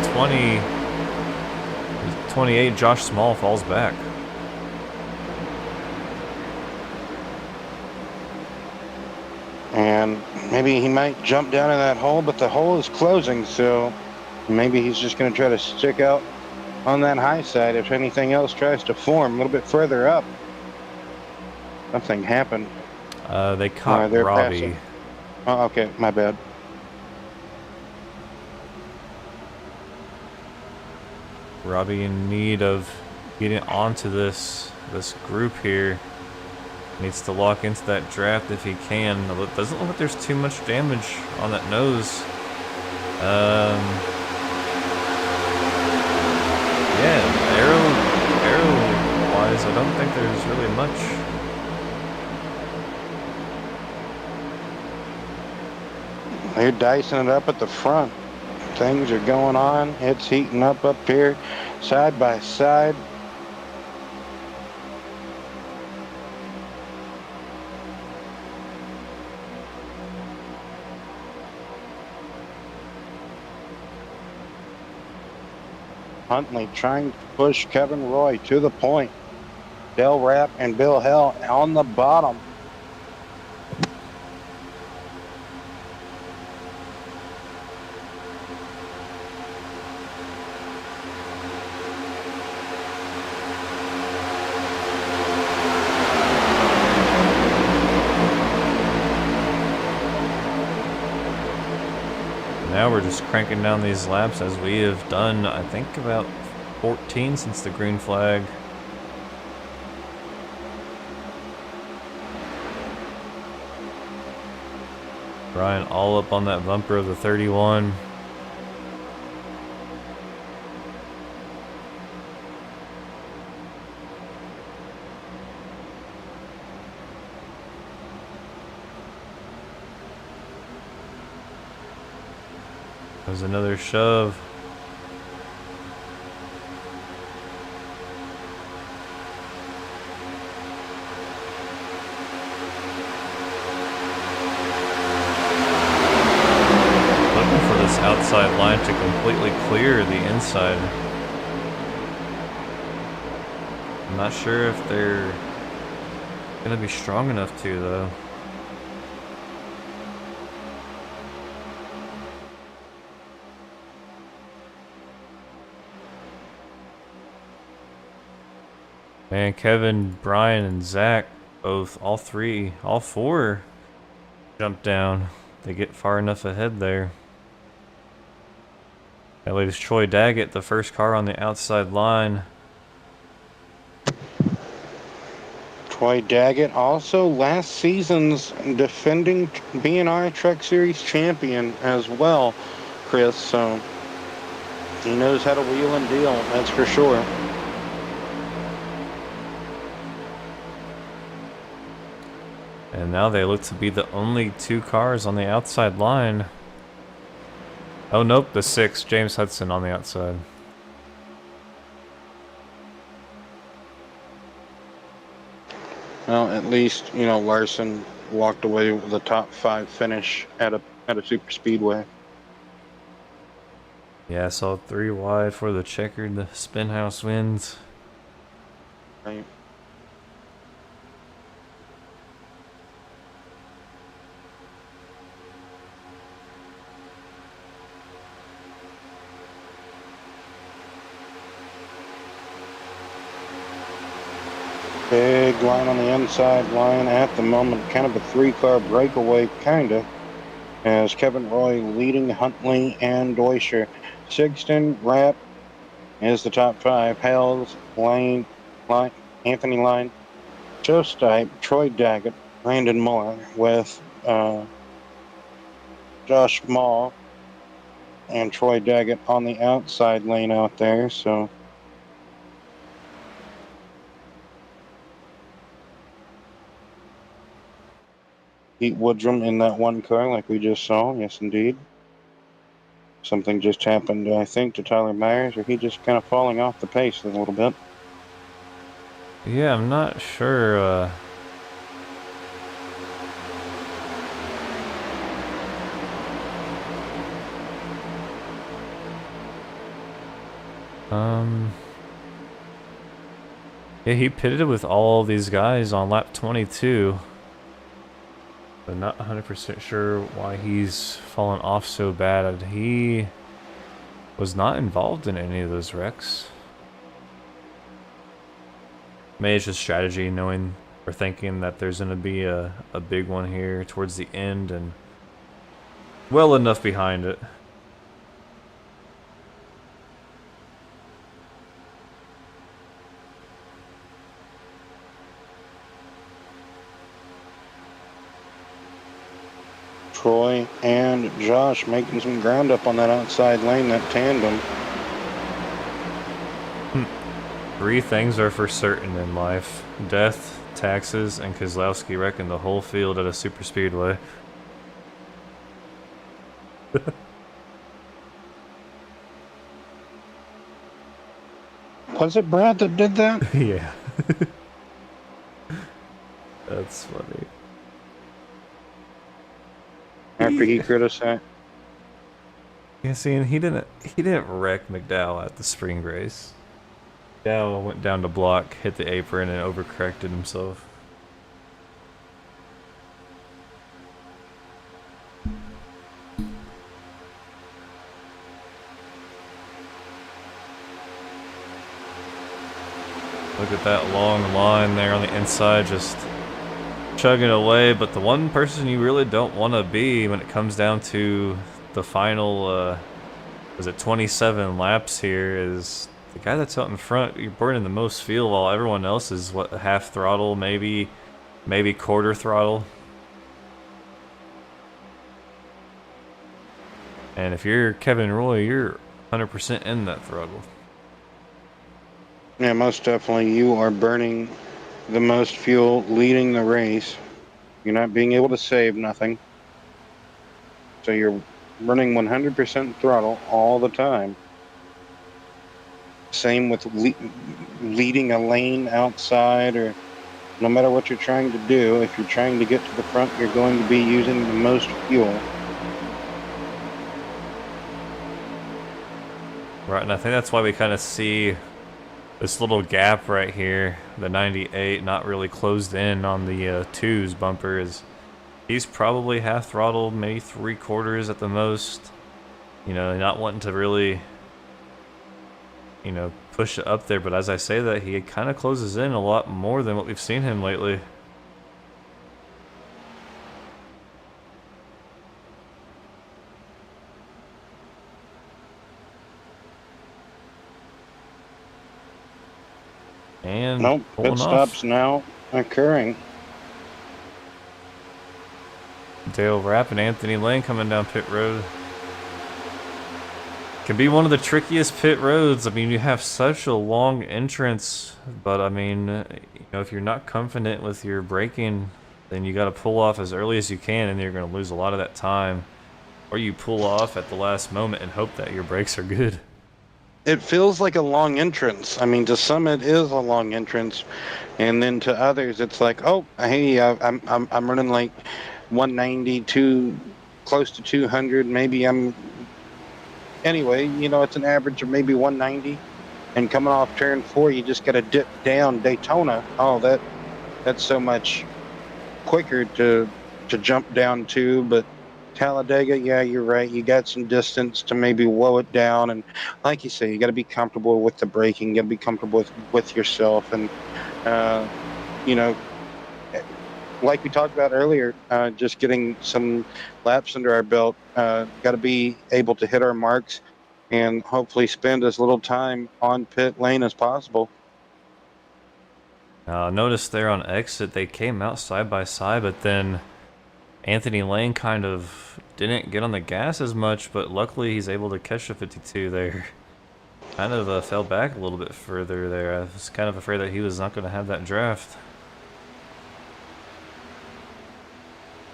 28 Josh Small falls back. And maybe he might jump down in that hole, but the hole is closing, so maybe he's just going to try to stick out on that high side if anything else tries to form a little bit further up. Something happened. They caught Robbie. Passing. Oh, okay, my bad. Robbie in need of getting onto this group here. Needs to lock into that draft if he can. It doesn't look like there's too much damage on that nose. Yeah, arrow-wise, I don't think there's really much. They're dicing it up at the front. Things are going on. It's heating up here, side by side. Huntley trying to push Kevin Roy to the point. Dale Rapp and Bill Hell on the bottom. Now we're just cranking down these laps as we have done, I think, about 14 since the green flag. Brian all up on that bumper of the 31. There's another shove. Looking for this outside line to completely clear the inside. I'm not sure if they're gonna be strong enough to, though. Man, Kevin, Brian, and Zach, all four jump down. They get far enough ahead there. That leaves Troy Daggett, the first car on the outside line. Troy Daggett, also last season's defending BNR Truck Series champion as well, Chris. So he knows how to wheel and deal, that's for sure. And now they look to be the only two cars on the outside line. Oh, nope, the 6, James Hudson on the outside. Well, at least, you know, Larson walked away with a top 5 finish at a super speedway. Yeah, I saw 3 wide for the checkered Spinhouse wins. Right. Big line on the inside line at the moment, kind of a 3-car breakaway, kinda, as Kevin Roy leading Huntley and Deutscher. Sigston, Rapp is the top 5. Hells, Lane, Anthony Line, Joe Stipe, Troy Daggett, Brandon Moore, with Josh Mall and Troy Daggett on the outside lane out there. So Pete Woodrum in that one car, like we just saw. Yes, indeed. Something just happened, I think, to Tyler Myers, or he just kind of falling off the pace a little bit. Yeah, I'm not sure. Yeah, he pitted with all these guys on lap 22. But not 100% sure why he's fallen off so bad. He was not involved in any of those wrecks. Maybe it's just strategy, knowing or thinking that there's going to be a big one here towards the end and well enough behind it. Troy and Josh making some ground up on that outside lane, that tandem. Three things are for certain in life: death, taxes, and Kozlowski wrecking the whole field at a super speedway. Was it Brad that did that? Yeah. That's funny. After he criticized. Yeah, see, and he didn't wreck McDowell at the spring race. McDowell went down to block, hit the apron, and overcorrected himself. Look at that long line there on the inside, just chugging away. But the one person you really don't want to be when it comes down to the final, was it 27 laps here, is the guy that's out in front. You're burning the most fuel while everyone else is, what, half throttle, maybe quarter throttle. And if you're Kevin Roy, you're 100% in that throttle. Yeah, most definitely. You are burning the most fuel leading the race. You're not being able to save nothing. So you're running 100% throttle all the time. Same with leading a lane outside, or no matter what you're trying to do, if you're trying to get to the front, you're going to be using the most fuel. Right, and I think that's why we kind of see this little gap right here, the 98, not really closed in on the 2's bumper. Is he's probably half throttled, maybe 3/4 at the most. You know, not wanting to really, you know, push it up there. But as I say that, he kind of closes in a lot more than what we've seen him lately. And nope, pit stops now occurring. Dale Rapp and Anthony Lane coming down pit road. Can be one of the trickiest pit roads. I mean, you have such a long entrance, but I mean, you know, if you're not confident with your braking, then you got to pull off as early as you can, and you're going to lose a lot of that time. Or you pull off at the last moment and hope that your brakes are good. It feels like a long entrance. I mean, to some it is a long entrance, and then to others it's like, oh, hey, I'm running like 192, close to 200. Maybe anyway. You know, it's an average of maybe 190, and coming off turn 4, you just got to dip down. Daytona, oh, that's so much quicker to jump down to, but Talladega, yeah, you're right. You got some distance to maybe slow it down, and like you say, you got to be comfortable with the braking. You got to be comfortable with yourself, and you know, like we talked about earlier, just getting some laps under our belt. Got to be able to hit our marks, and hopefully spend as little time on pit lane as possible. Notice there on exit, they came out side by side, but then Anthony Lane kind of didn't get on the gas as much, but luckily he's able to catch the 52 there. Kind of fell back a little bit further there. I was kind of afraid that he was not going to have that draft.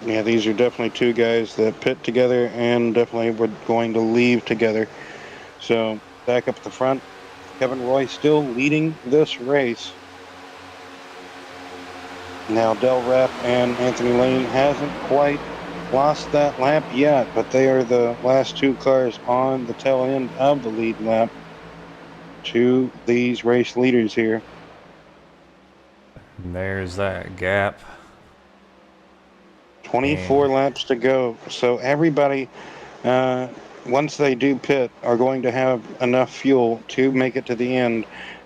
Yeah, these are definitely two guys that pit together and definitely were going to leave together. So back up at the front, Kevin Roy still leading this race. Now Del Rapp and Anthony Lane hasn't quite lost that lap yet, but they are the last two cars on the tail end of the lead lap to these race leaders here. And there's that gap. 24 laps to go. So everybody, once they do pit, are going to have enough fuel to make it to the end,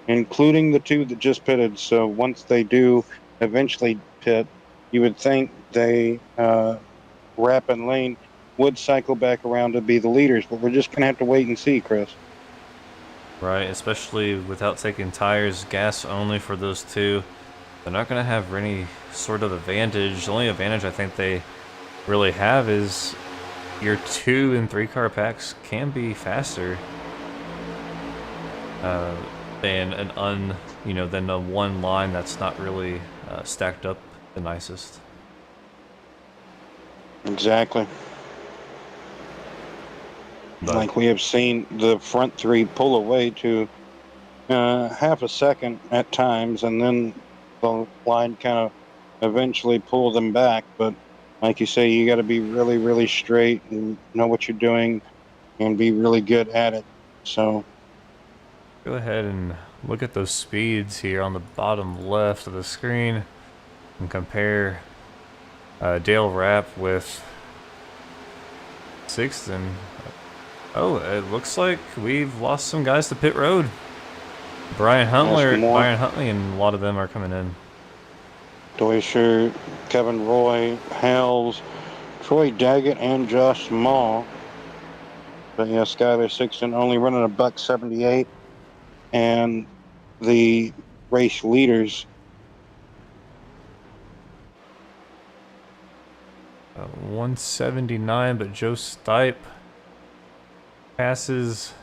including the two that just pitted. So once they do eventually pit, you would think they, Rapp and Lane, would cycle back around to be the leaders. But we're just going to have to wait and see, Chris. Right, especially without taking tires, gas only for those two. They're not going to have any sort of advantage. The only advantage I think they really have is your 2 and 3 car packs can be faster than than a one line that's not really stacked up the nicest. Exactly. But like we have seen the front three pull away to half a second at times, and then the line kind of eventually pull them back. But like you say, you got to be really, really straight and know what you're doing and be really good at it. So go ahead and look at those speeds here on the bottom left of the screen and compare Dale Rapp with Sixton. Oh, it looks like we've lost some guys to pit road. Brian Huntley and a lot of them are coming in. Deutscher, Kevin Roy, Hales, Troy Daggett, and Josh Small. But yeah, Skyler Sixton only running a $178, and the race leaders 179, but Joe Stipe passes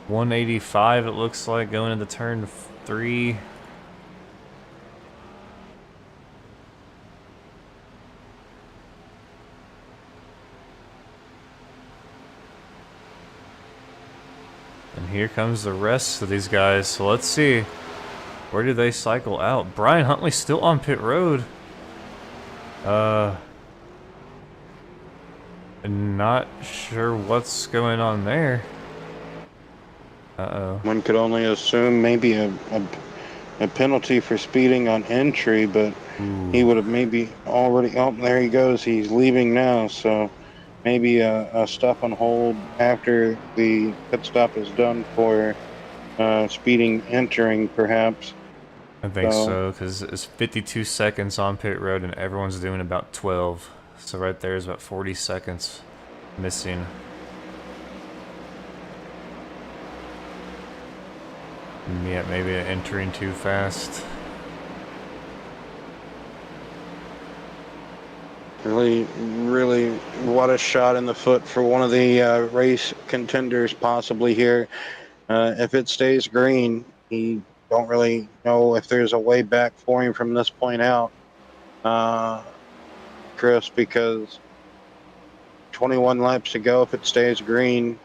185, it looks like, going into turn 3. And here comes the rest of these guys. So let's see, where do they cycle out? Brian Huntley still on pit road. Not sure what's going on there. Uh-oh. One could only assume maybe a penalty for speeding on entry, but he would have maybe already. Oh, there he goes. He's leaving now, so maybe a stop on hold after the pit stop is done for speeding entering, perhaps. I think so, because it's 52 seconds on pit road and everyone's doing about 12. So right there is about 40 seconds missing. Yeah, maybe entering too fast. Really, what a shot in the foot for one of the race contenders possibly here. If it stays green, he don't really know if there's a way back for him from this point out, Chris, because 21 laps to go. If it stays green,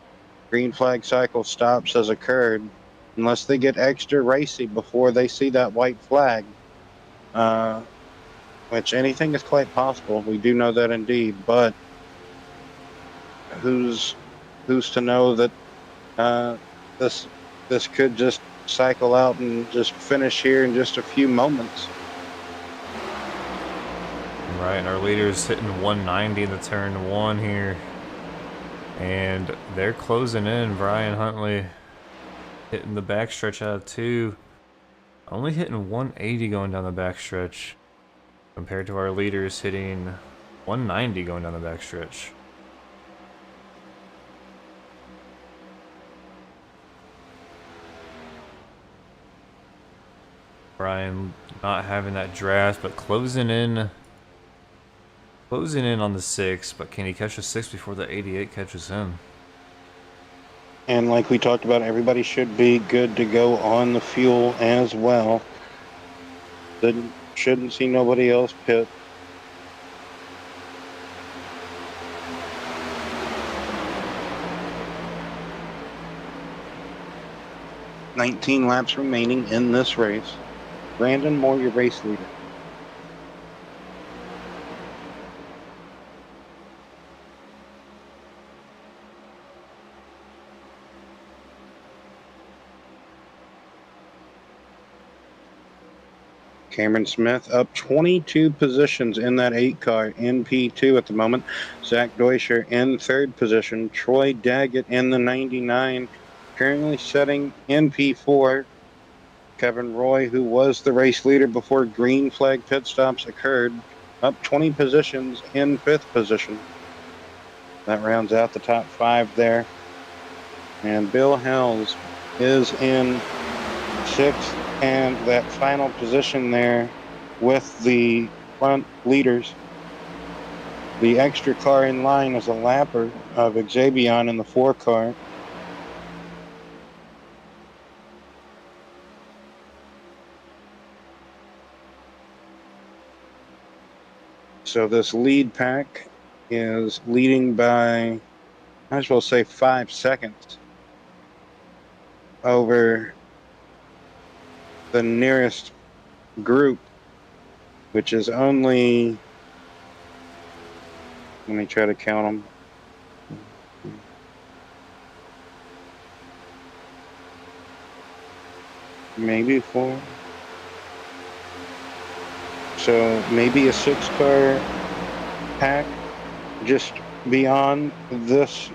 green flag cycle stops has occurred, unless they get extra racy before they see that white flag, which anything is quite possible. We do know that indeed, but who's to know that this could just cycle out and just finish here in just a few moments. Right, and our leader's hitting 190 in the turn 1 here. And they're closing in. Brian Huntley hitting the backstretch out of 2. Only hitting 180 going down the backstretch, compared to our leaders hitting 190 going down the backstretch. Brian not having that draft, but closing in on the 6, but can he catch the 6 before the 88 catches him? And like we talked about, everybody should be good to go on the fuel as well. Shouldn't see nobody else pit. "19 laps remaining in this race. Brandon Moore, your race leader." Cameron Smith up 22 positions in that 8 car in P2 at the moment. Zach Deutscher in 3rd position. Troy Daggett in the 99, currently setting in P4. Kevin Roy, who was the race leader before green flag pit stops occurred, up 20 positions in 5th position. That rounds out the top 5 there. And Bill Hells is in 6th, and that final position there with the front leaders. The extra car in line is a lapper of Xavier in the 4 car. So this lead pack is leading by, I might as well say, 5 seconds over the nearest group, which is only, let me try to count them. Maybe 4. So maybe a 6-car pack just beyond this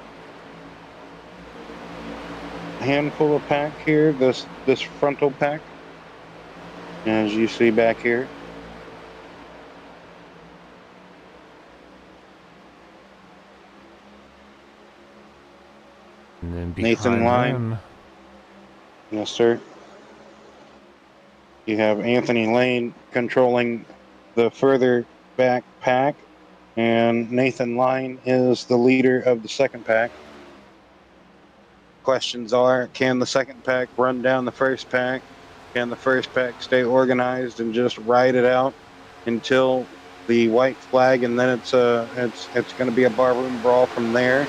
handful of pack here, this frontal pack, as you see back here. And then Nathan Lyon. him, Yes, sir. You have Anthony Lane controlling the further back pack, and Nathan Lyon is the leader of the 2nd pack. Questions are, can the 2nd pack run down the 1st pack? Can the 1st pack stay organized and just ride it out until the white flag, and then it's going to be a barroom brawl from there?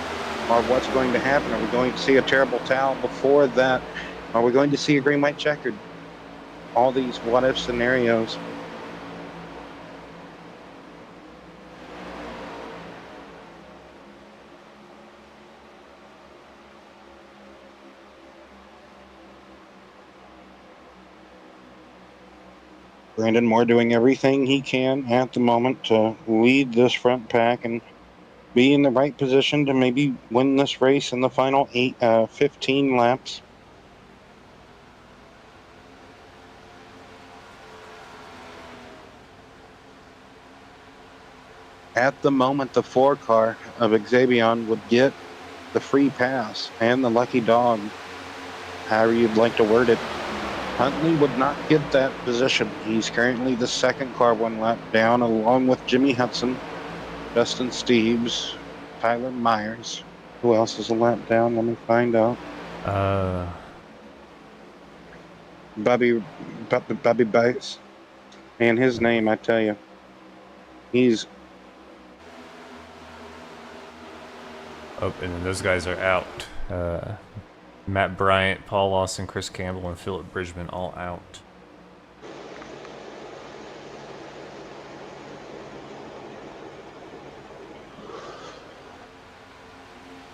Or what's going to happen? Are we going to see a terrible towel before that? Are we going to see a green white checkered? All these what if scenarios. Brandon Moore doing everything he can at the moment to lead this front pack and be in the right position to maybe win this race in the final 15 laps. At the moment, the 4 car of Xavier would get the free pass and the lucky dog, however you'd like to word it. Huntley would not get that position. He's currently the 2nd car 1 lap down, along with Jimmy Hudson, Dustin Steves, Tyler Myers. Who else is a lap down? Let me find out. Bobby Bites. And his name, I tell you, he's... Oh, and then those guys are out. Matt Bryant, Paul Lawson, Chris Campbell, and Philip Bridgman all out.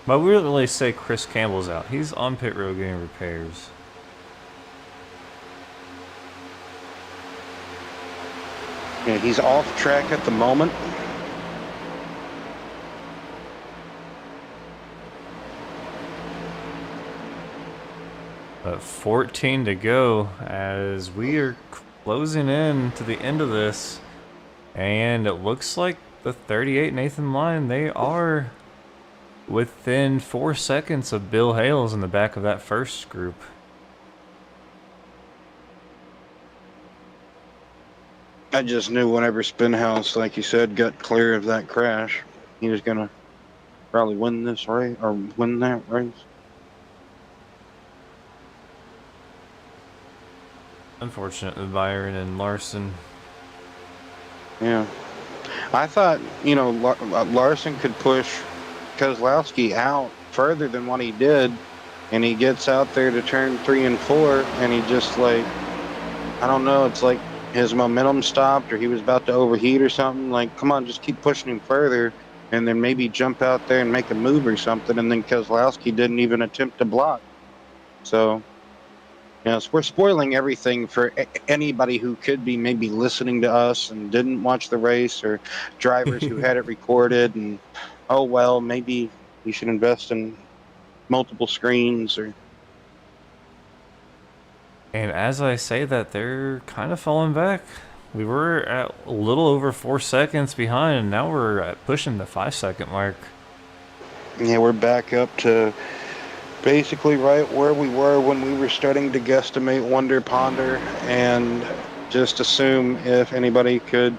But we wouldn't really say Chris Campbell's out. He's on pit road getting repairs. Yeah, he's off track at the moment. But 14 to go as we are closing in to the end of this. And it looks like the 38 Nathan Lyon, they are within 4 seconds of Bill Hales in the back of that first group. I just knew whenever Spinhouse, like you said, got clear of that crash, he was gonna probably win this race or win that race. Unfortunately, Byron and Larson. Yeah, I thought Larson could push Kozlowski out further than what he did, and he gets out there to turn 3 and 4, and he just like, I don't know, it's like his momentum stopped or he was about to overheat or something. Like, come on, just keep pushing him further, and then maybe jump out there and make a move or something. And then Kozlowski didn't even attempt to block. So, yes, we're spoiling everything for anybody who could be maybe listening to us and didn't watch the race, or drivers who had it recorded and, oh, well, maybe we should invest in multiple screens or. And as I say that, they're kind of falling back. We were at a little over 4 seconds behind, and now we're at pushing the 5-second mark. Yeah, we're back up to basically right where we were when we were starting to guesstimate Wonder Ponder and just assume if anybody could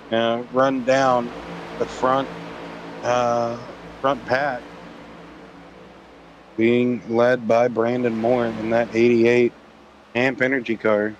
run down the front pack, being led by Brandon Moore in that 88 amp energy car.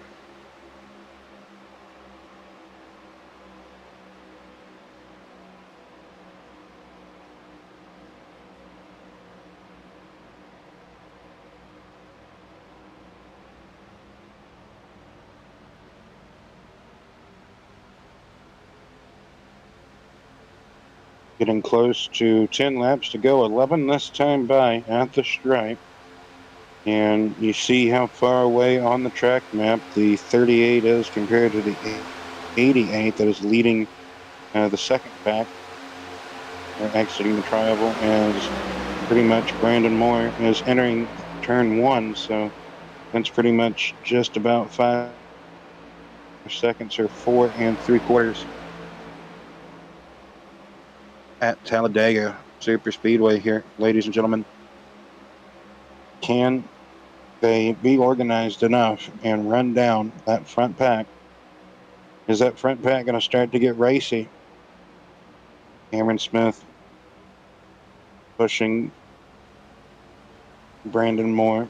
Getting close to 10 laps to go, 11 this time by at the stripe. And you see how far away on the track map the 38 is compared to the 88 that is leading the second pack, or exiting the trioval, as pretty much Brandon Moore is entering turn 1. So that's pretty much just about 5 seconds, or 4 3/4. At Talladega Super Speedway here, ladies and gentlemen. Can they be organized enough and run down that front pack? Is that front pack going to start to get racy? Cameron Smith pushing Brandon Moore.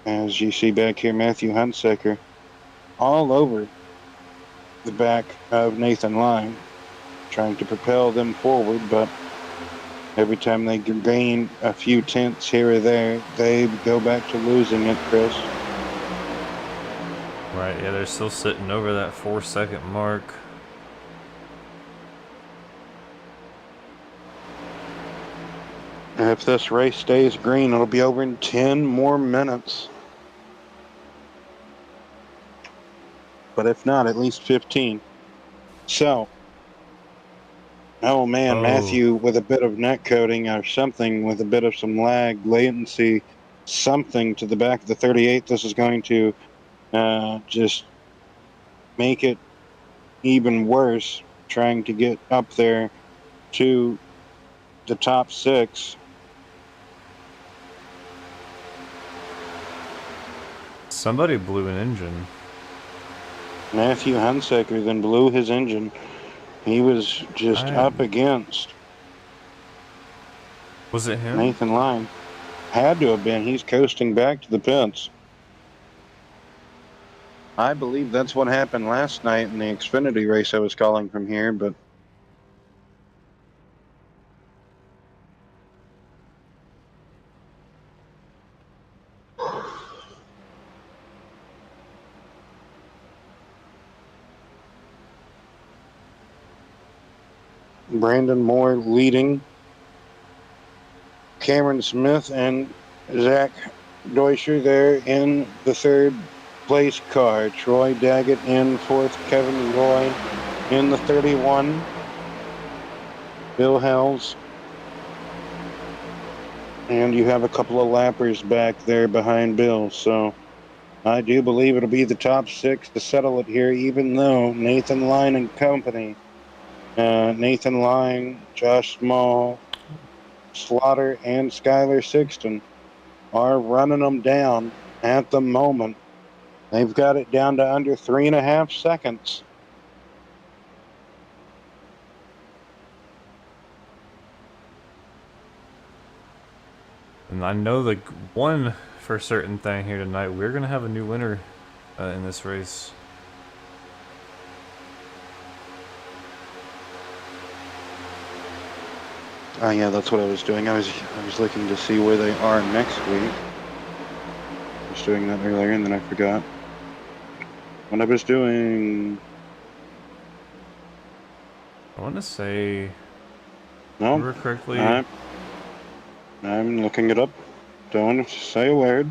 As you see back here, Matthew Hunsaker all over the back of Nathan Lyne, trying to propel them forward, but every time they gain a few tenths here or there, they go back to losing it, Chris. Right, yeah, they're still sitting over that 4-second mark. If this race stays green, it'll be over in 10 more minutes. But if not, at least 15. So, oh man, Matthew with a bit of net coating or something, with a bit of some lag, latency, something to the back of the 38. This is going to just make it even worse, trying to get up there to the top 6. Somebody blew an engine. Matthew Hunsaker then blew his engine. He was just up against. Was it him? Nathan Lyne. Had to have been. He's coasting back to the pits. I believe that's what happened last night in the Xfinity race I was calling from here, but Brandon Moore leading. Cameron Smith and Zach Deutscher there in the 3rd place car. Troy Daggett in 4th. Kevin Roy in the 31. Bill Hells. And you have a couple of lappers back there behind Bill. So I do believe it'll be the top 6 to settle it here, even though Nathan Lyne and company, Nathan Lyne, Josh Small, Slaughter, and Skylar Sixton are running them down at the moment. They've got it down to under 3.5 seconds. And I know the one for certain thing here tonight, we're going to have a new winner in this race. Oh yeah, that's what I was doing. I was looking to see where they are next week. I was doing that earlier and then I forgot what I was doing. I want to say, No, remember correctly. I'm looking it up. Don't say a word.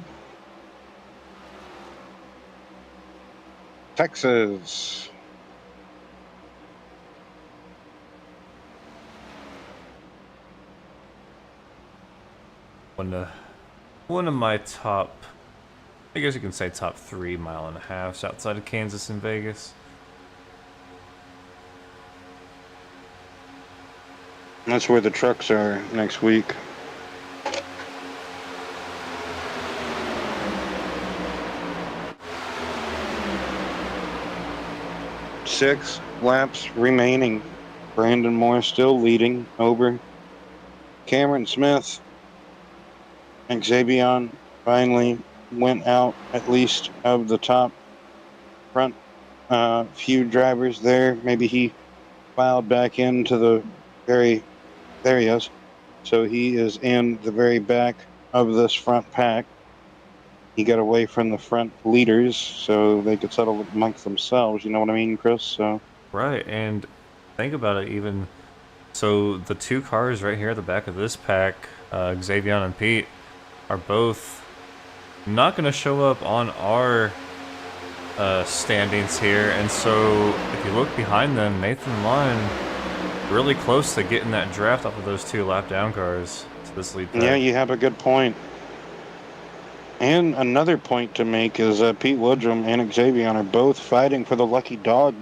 Texas. One of my top, I guess you can say top 3 mile-and-a-halves outside of Kansas and Vegas. That's where the trucks are next week. Six laps remaining. Brandon Moore still leading over Cameron Smith. And Xavier finally went out at least of the top front few drivers there. Maybe he filed back into the very, there he is. So he is in the very back of this front pack. He got away from the front leaders so they could settle amongst themselves. You know what I mean, Chris? So Right, and think about it even. So the 2 cars right here at the back of this pack, Xavier and Pete, are both not going to show up on our standings here. And so if you look behind them, Nathan Lyon really close to getting that draft off of those 2 lap down cars to this lead pack. yeah, you have a good point. And another point to make is Pete Woodrum and Xavier are both fighting for the lucky dog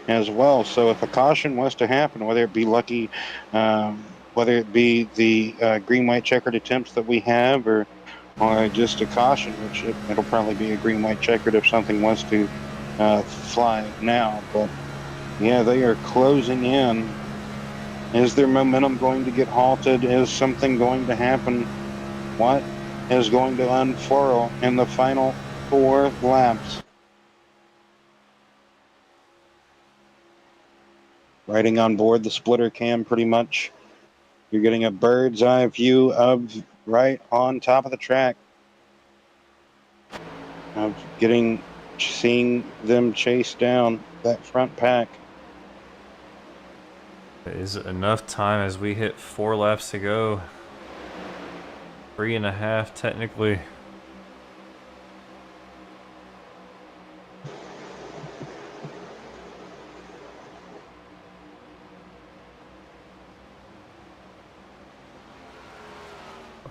as well. So if a caution was to happen, whether it be lucky, whether it be the green-white checkered attempts that we have, or just a caution, which it'll probably be a green-white checkered if something was to fly now. But yeah, they are closing in. Is their momentum going to get halted? Is something going to happen? What is going to unfurl in the final 4 laps? Riding on board the splitter cam pretty much. You're getting a bird's eye view of right on top of the track. Of seeing them chase down that front pack. Is it enough time as we hit 4 laps to go? 3.5 technically.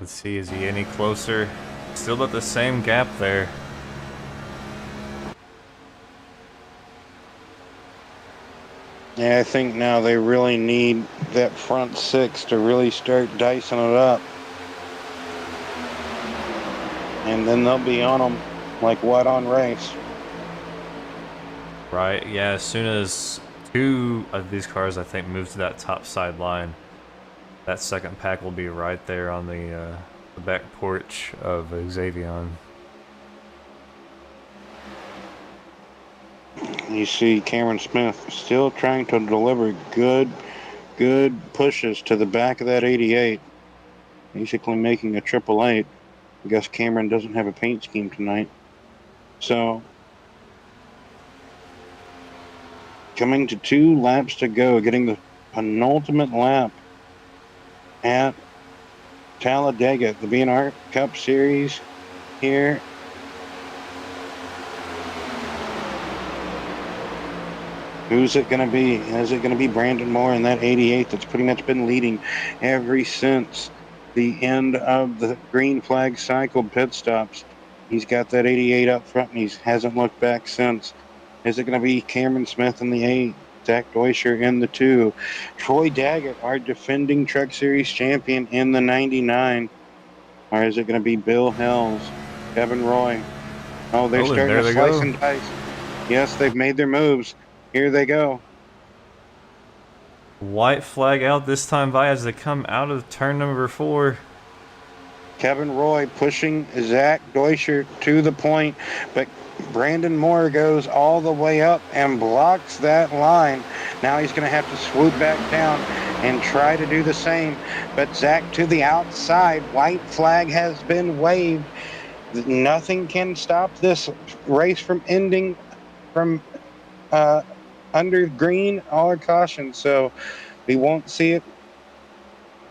Let's see, is he any closer? Still at the same gap there. Yeah, I think now they really need that front 6 to really start dicing it up. And then they'll be on them like what on race. Right, yeah, as soon as 2 of these cars, I think, move to that top side line, that second pack will be right there on the back porch of Xavier. You see Cameron Smith still trying to deliver good pushes to the back of that 88. Basically making a 888. I guess Cameron doesn't have a paint scheme tonight. So, coming to 2 laps to go, getting the penultimate lap at Talladega, the BNR Cup Series here. Who's it going to be? Is it going to be Brandon Moore in that 88 that's pretty much been leading ever since the end of the green flag cycle pit stops? He's got that 88 up front and he hasn't looked back since. Is it going to be Cameron Smith in the 8? Zach Deutscher in the 2? Troy Daggett, our defending Truck Series champion, in the 99? Or is it going to be Bill Hells, Kevin Roy? Oh, they're starting to slice and dice. Yes, they've made their moves. Here they go. White flag out this time by as they come out of turn number 4. Kevin Roy pushing Zach Deutscher to the point, but Brandon Moore goes all the way up and blocks that line. Now he's going to have to swoop back down and try to do the same. But Zach to the outside. White flag has been waved. Nothing can stop this race from ending from under green or caution. So we won't see it.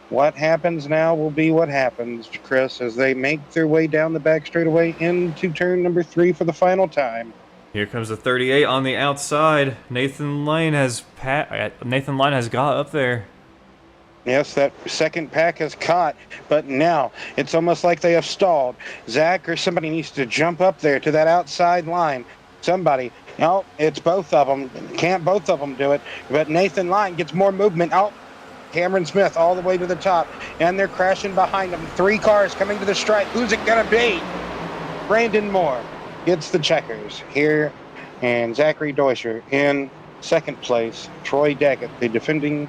What happens now will be what happens, Chris, as they make their way down the back straightaway into turn number 3 for the final time. Here comes the 38 on the outside. Nathan Lane has got up there. Yes, that second pack has caught, but now it's almost like they have stalled. Zach or somebody needs to jump up there to that outside line. Somebody. No, it's both of them. Can't both of them do it. But Nathan Lane gets more movement. Oh, Cameron Smith all the way to the top, and they're crashing behind them. 3 cars coming to the stripe. Who's it going to be? Brandon Moore gets the checkers here, and Zachary Deutscher in second place. Troy Daggett, the defending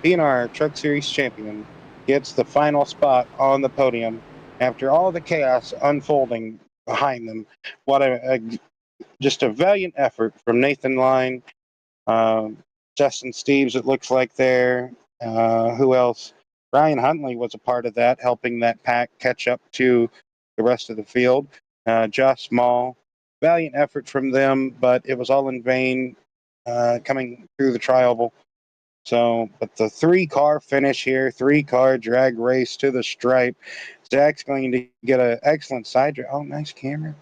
BNR Truck Series champion, gets the final spot on the podium after all the chaos unfolding behind them. What just a valiant effort from Nathan Lane, Justin Steves, it looks like there. Who else? Ryan Huntley was a part of that, helping that pack catch up to the rest of the field. Josh Small, valiant effort from them, but it was all in vain coming through the tri-oval. So, but the 3-car finish here, 3-car drag race to the stripe. Zach's going to get an excellent side drive. Oh, nice camera.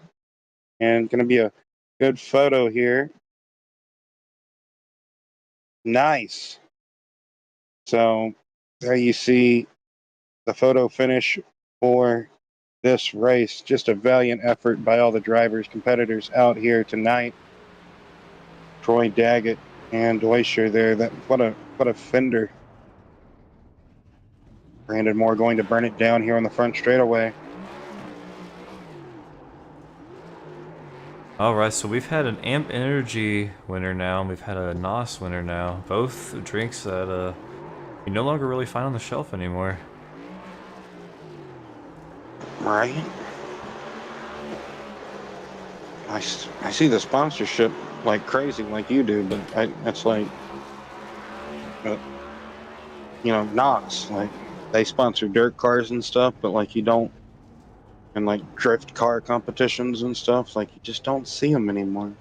And going to be a good photo here. Nice. So there you see the photo finish for this race. Just a valiant effort by all the drivers, competitors out here tonight. Troy Daggett and Deutscher there. What a fender. Brandon Moore going to burn it down here on the front straightaway. Alright, so we've had an Amp Energy winner now, and we've had a NOS winner now. Both drinks that you no longer really find on the shelf anymore. Right? I see the sponsorship like crazy, like you do, but that's like, NOS, like they sponsor dirt cars and stuff, but like you don't, and like drift car competitions and stuff, like you just don't see them anymore.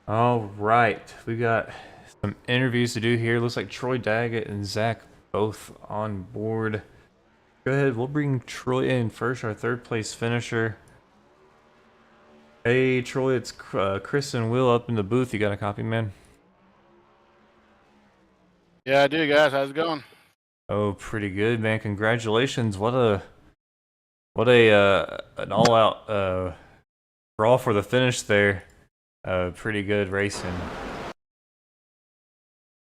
Alright, we got some interviews to do here. Looks like Troy Daggett and Zach both on board. Go ahead, we'll bring Troy in first, our 3rd place finisher. Hey Troy, it's Chris and Will up in the booth. You got a copy, man? Yeah, I do, guys. How's it going? Oh, pretty good, man. Congratulations. What an all-out brawl for the finish there. Pretty good racing.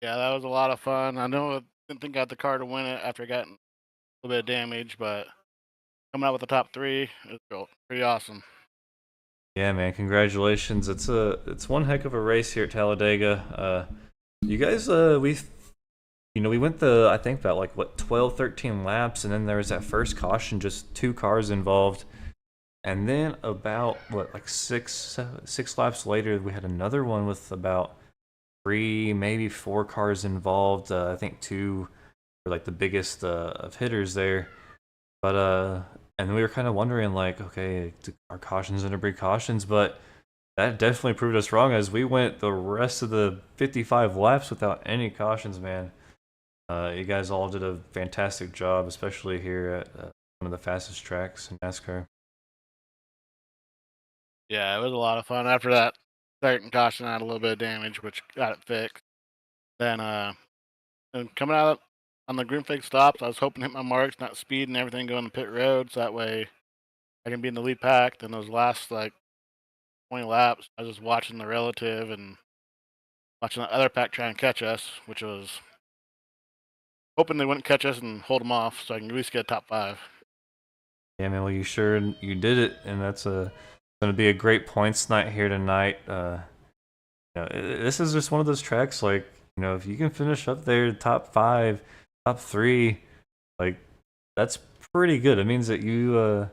Yeah, that was a lot of fun. I know I didn't think I had the car to win it after I got a little bit of damage, but coming out with the top 3 is pretty awesome. Yeah, man. Congratulations. It's one heck of a race here at Talladega. You guys, we went I think about like what 12, 13 laps, and then there was that first caution, just 2 cars involved. And then about what, like six laps later, we had another one with about 3, maybe 4 cars involved. I think 2 were like the biggest of hitters there. But and we were kind of wondering like, okay, are cautions gonna bring cautions? But that definitely proved us wrong, as we went the rest of the 55 laps without any cautions, man. You guys all did a fantastic job, especially here at one of the fastest tracks in NASCAR. Yeah, it was a lot of fun. After that second caution, I had a little bit of damage, which got it fixed. Then, and coming out on the green flag stops, I was hoping to hit my marks, not speed and everything going to pit road, so that way I can be in the lead pack. Then those last like 20 laps, I was just watching the relative and watching the other pack try and catch us, which was hoping they wouldn't catch us and hold them off, so I can at least get a top 5. Yeah, man. Well, you did it, and that's Gonna be a great points night here tonight. This is just one of those tracks, like, if you can finish up there, top 5, top 3, like, that's pretty good. It means that you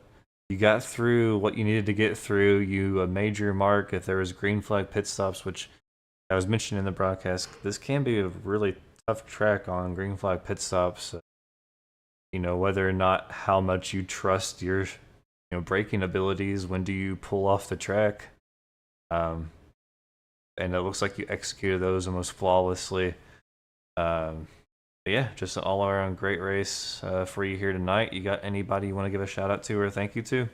got through what you needed to get through. You made your mark. If there was green flag pit stops, which I was mentioning in the broadcast, this can be a really tough track on green flag pit stops. Whether or not how much you trust your braking abilities. When do you pull off the track? And it looks like you executed those almost flawlessly. But yeah, just an all-around great race for you here tonight. You got anybody you want to give a shout out to or thank you to?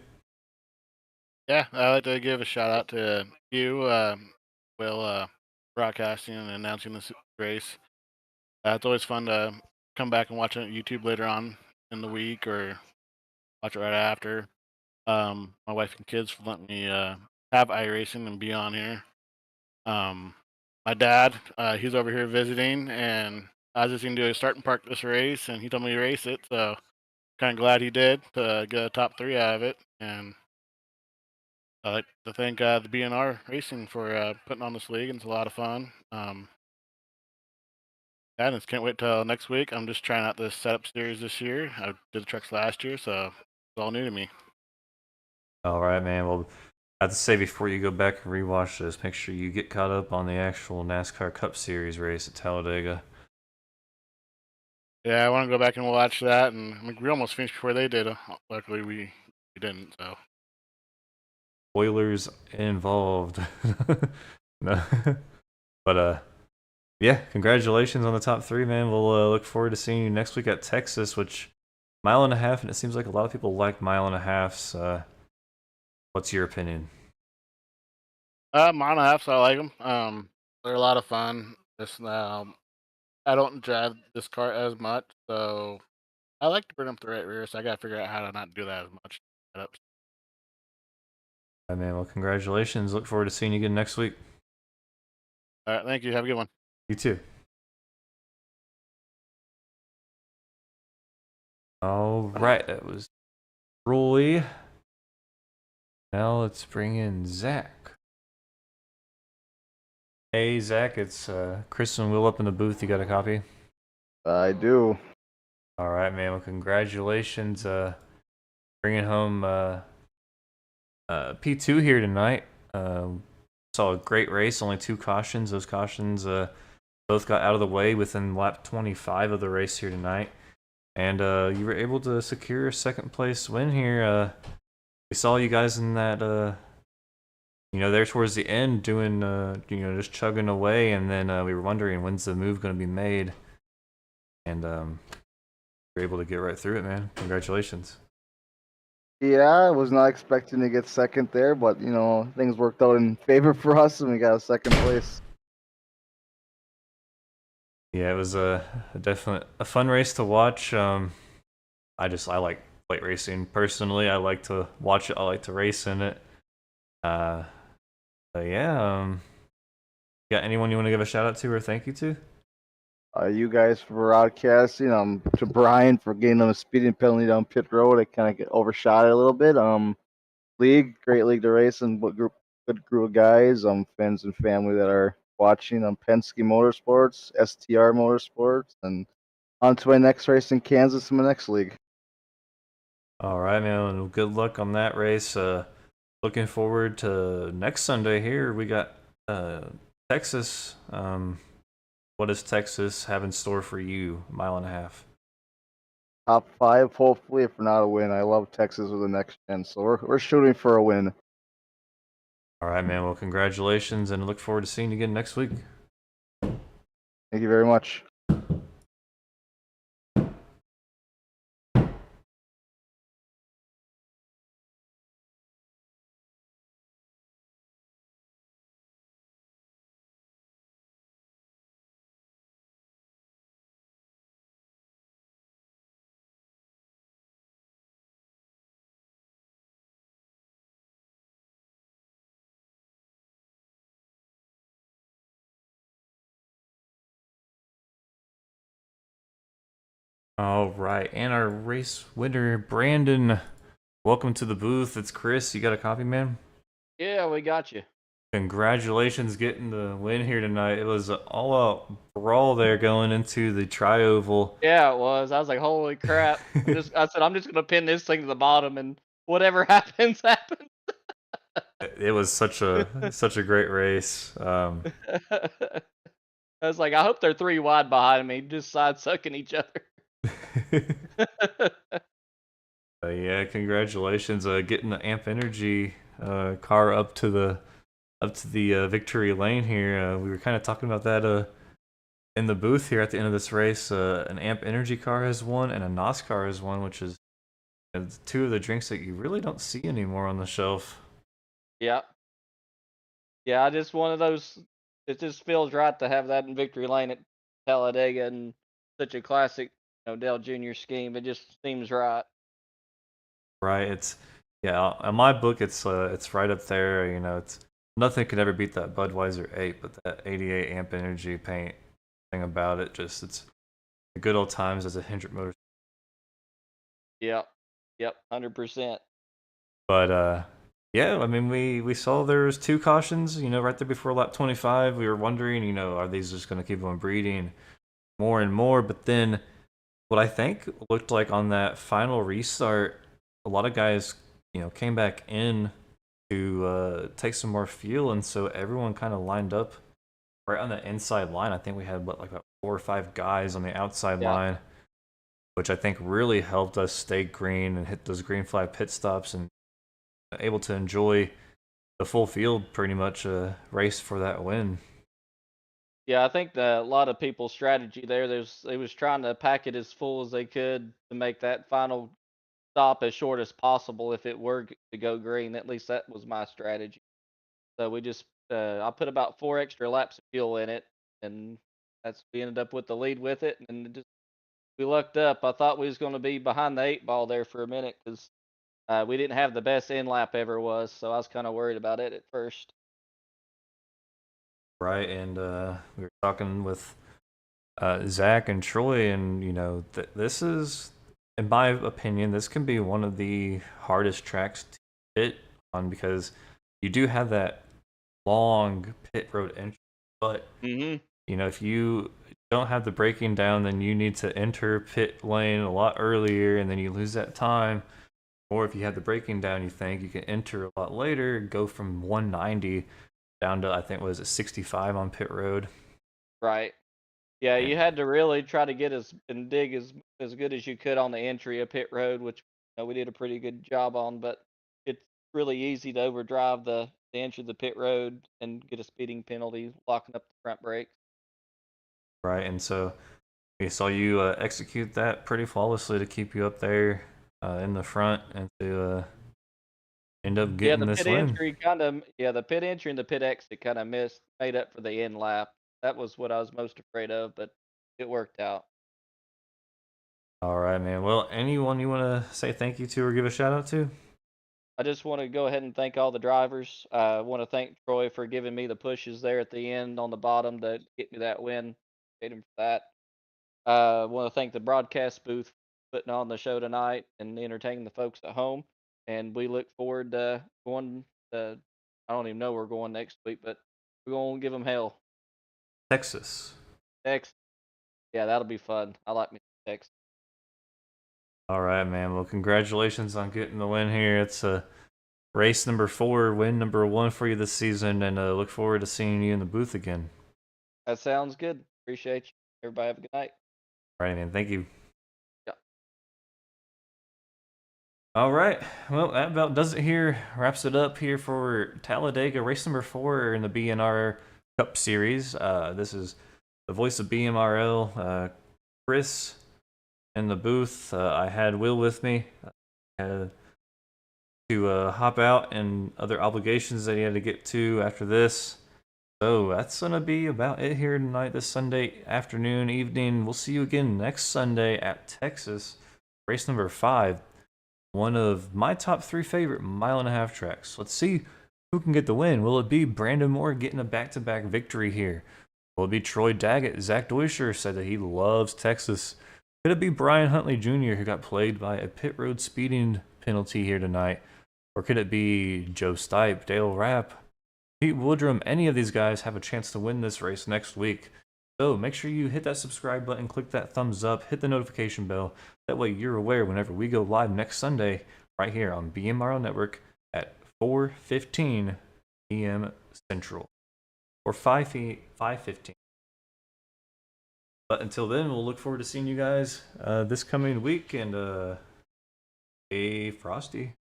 Yeah, I'd like to give a shout out to you, Will, broadcasting and announcing this race. It's always fun to come back and watch it on YouTube later on in the week or watch it right after. My wife and kids for letting me have iRacing and be on here. My dad, he's over here visiting, and I was just going to do a start and park this race, and he told me to race it, so kind of glad he did to get a top 3 out of it. And I'd like to thank the BNR Racing for putting on this league, and it's a lot of fun. Yeah, I just can't wait till next week. I'm just trying out this setup series this year. I did the trucks last year, so it's all new to me. All right, man. Well, I have to say before you go back and rewatch this, make sure you get caught up on the actual NASCAR Cup Series race at Talladega. Yeah, I want to go back and watch that, and I mean, we almost finished before they did. Luckily, we didn't. So Spoilers involved. No. But yeah, congratulations on the top 3, man. We'll look forward to seeing you next week at Texas, which mile and a half, and it seems like a lot of people like mile and a halves. What's your opinion? mile and a half, so I like them. They're a lot of fun. Just I don't drive this car as much, so I like to bring up the right rear. So I got to figure out how to not do that as much. Setups. All right, man. Well, congratulations. Look forward to seeing you again next week. All right, thank you. Have a good one. You too. All right, that was Roy. Now let's bring in Zach. Hey, Zach, it's Chris and Will up in the booth. You got a copy? I do. All right, man. Well, congratulations. Bringing home P2 here tonight. Saw a great race. Only 2 cautions. Those cautions both got out of the way within lap 25 of the race here tonight. And you were able to secure a 2nd place win here. We saw you guys in that, there towards the end doing, just chugging away. And then we were wondering, when's the move going to be made? And you were able to get right through it, man. Congratulations. Yeah, I was not expecting to get 2nd there, but things worked out in favor for us, and we got a 2nd place. Yeah, it was a definite a fun race to watch. I like plate racing personally. I like to watch it. I like to race in it. But yeah, got anyone you want to give a shout out to or thank you to? You guys for broadcasting. To Brian for getting a speeding penalty down pit road. I kind of overshot it a little bit. Great league to race, and good group of guys. Friends and family that are watching. Penske Motorsports, STR Motorsports, and on to my next race in Kansas in my next league. All right, man. Well, good luck on that race. Looking forward to next Sunday here. We got Texas. What does Texas have in store for you? Mile and a half. Top 5, hopefully, if not a win. I love Texas with the next gen, so we're shooting for a win. All right, man. Well, congratulations, and look forward to seeing you again next week. Thank you very much. All right, and our race winner, Brandon. Welcome to the booth. It's Chris. You got a copy, man? Yeah, we got you. Congratulations getting the win here tonight. It was an all-out brawl there going into the tri-oval. Yeah, it was. I was like, holy crap. I said, I'm just gonna pin this thing to the bottom and whatever happens, happens. It was such a great race. I was like, I hope they're 3 wide behind me, just side sucking each other. Yeah, congratulations getting the Amp Energy car up to the victory lane here. We were kind of talking about that in the booth here at the end of this race. An Amp Energy car has won and a NOS car has won, which is two of the drinks that you really don't see anymore on the shelf. Yeah. Yeah, I just one of those. It just feels right to have that in victory lane at Talladega and such a classic, Dale Jr. scheme. It just seems right. Right? It's yeah. In my book, it's right up there. It's nothing could ever beat that Budweiser 8, but that 88 Amp Energy paint thing about it, just it's the good old times as a Hendrick Motor. Yep. Yep. 100%. But yeah, I mean, we saw there was 2 cautions, right there before lap 25. We were wondering, are these just going to keep on breeding more and more? But then what I think looked like on that final restart, a lot of guys, came back in to take some more fuel, and so everyone kind of lined up right on the inside line. I think we had like about 4 or 5 guys on the outside line, which I think really helped us stay green and hit those green flag pit stops and able to enjoy the full field pretty much race for that win. Yeah, I think a lot of people's strategy there, they was trying to pack it as full as they could to make that final stop as short as possible if it were to go green. At least that was my strategy. So I put about 4 extra laps of fuel in it, and we ended up with the lead with it, and we lucked up. I thought we was going to be behind the 8 ball there for a minute because we didn't have the best end lap ever was, so I was kind of worried about it at first. Right, and we were talking with Zach and Troy, and this is, in my opinion, this can be one of the hardest tracks to hit on because you do have that long pit road entry, but if you don't have the braking down, then you need to enter pit lane a lot earlier, and then you lose that time. Or if you have the braking down, you think you can enter a lot later, go from 190 down to, I think, was it 65 on pit road. Right. Yeah, you had to really try to get and dig as good as you could on the entry of pit road, which we did a pretty good job on. But it's really easy to overdrive the entry of the pit road and get a speeding penalty, locking up the front brakes. Right, and so we saw you execute that pretty flawlessly to keep you up there in the front and to end up getting this win. The pit entry and the pit exit kind of made up for the end lap. That was what I was most afraid of, but it worked out. All right, man. Well, anyone you want to say thank you to or give a shout out to? I just want to go ahead and thank all the drivers. I want to thank Troy for giving me the pushes there at the end on the bottom to get me that win. Paid him for that. I want to thank the broadcast booth for putting on the show tonight and entertaining the folks at home. And we look forward to going to, I don't even know where we're going next week, but we're going to give them hell. Texas. Texas. Yeah, that'll be fun. I like me Texas. All right, man. Well, congratulations on getting the win here. It's race number 4, win number 1 for you this season, and look forward to seeing you in the booth again. That sounds good. Appreciate you. Everybody have a good night. All right, man. Thank you. Yeah. All right. Well, that about does it here. Wraps it up here for Talladega, race number 4 in the BNR Cup Series. This is the voice of BMRL, Chris, in the booth. I had Will with me. I had to hop out and other obligations that he had to get to after this. So that's going to be about it here tonight, this Sunday afternoon, evening. We'll see you again next Sunday at Texas, race number 5. One of my top 3 favorite mile-and-a-half tracks. Let's see who can get the win. Will it be Brandon Moore getting a back-to-back victory here? Will it be Troy Daggett? Zach Dewisher said that he loves Texas. Could it be Brian Huntley Jr., who got plagued by a pit road speeding penalty here tonight? Or could it be Joe Stipe, Dale Rapp, Pete Woodrum? Any of these guys have a chance to win this race next week. So make sure you hit that subscribe button, click that thumbs up, hit the notification bell. That way you're aware whenever we go live next Sunday right here on BNR Network at 4:15 p.m. Central. Or 5:15. But until then, we'll look forward to seeing you guys this coming week, and stay frosty.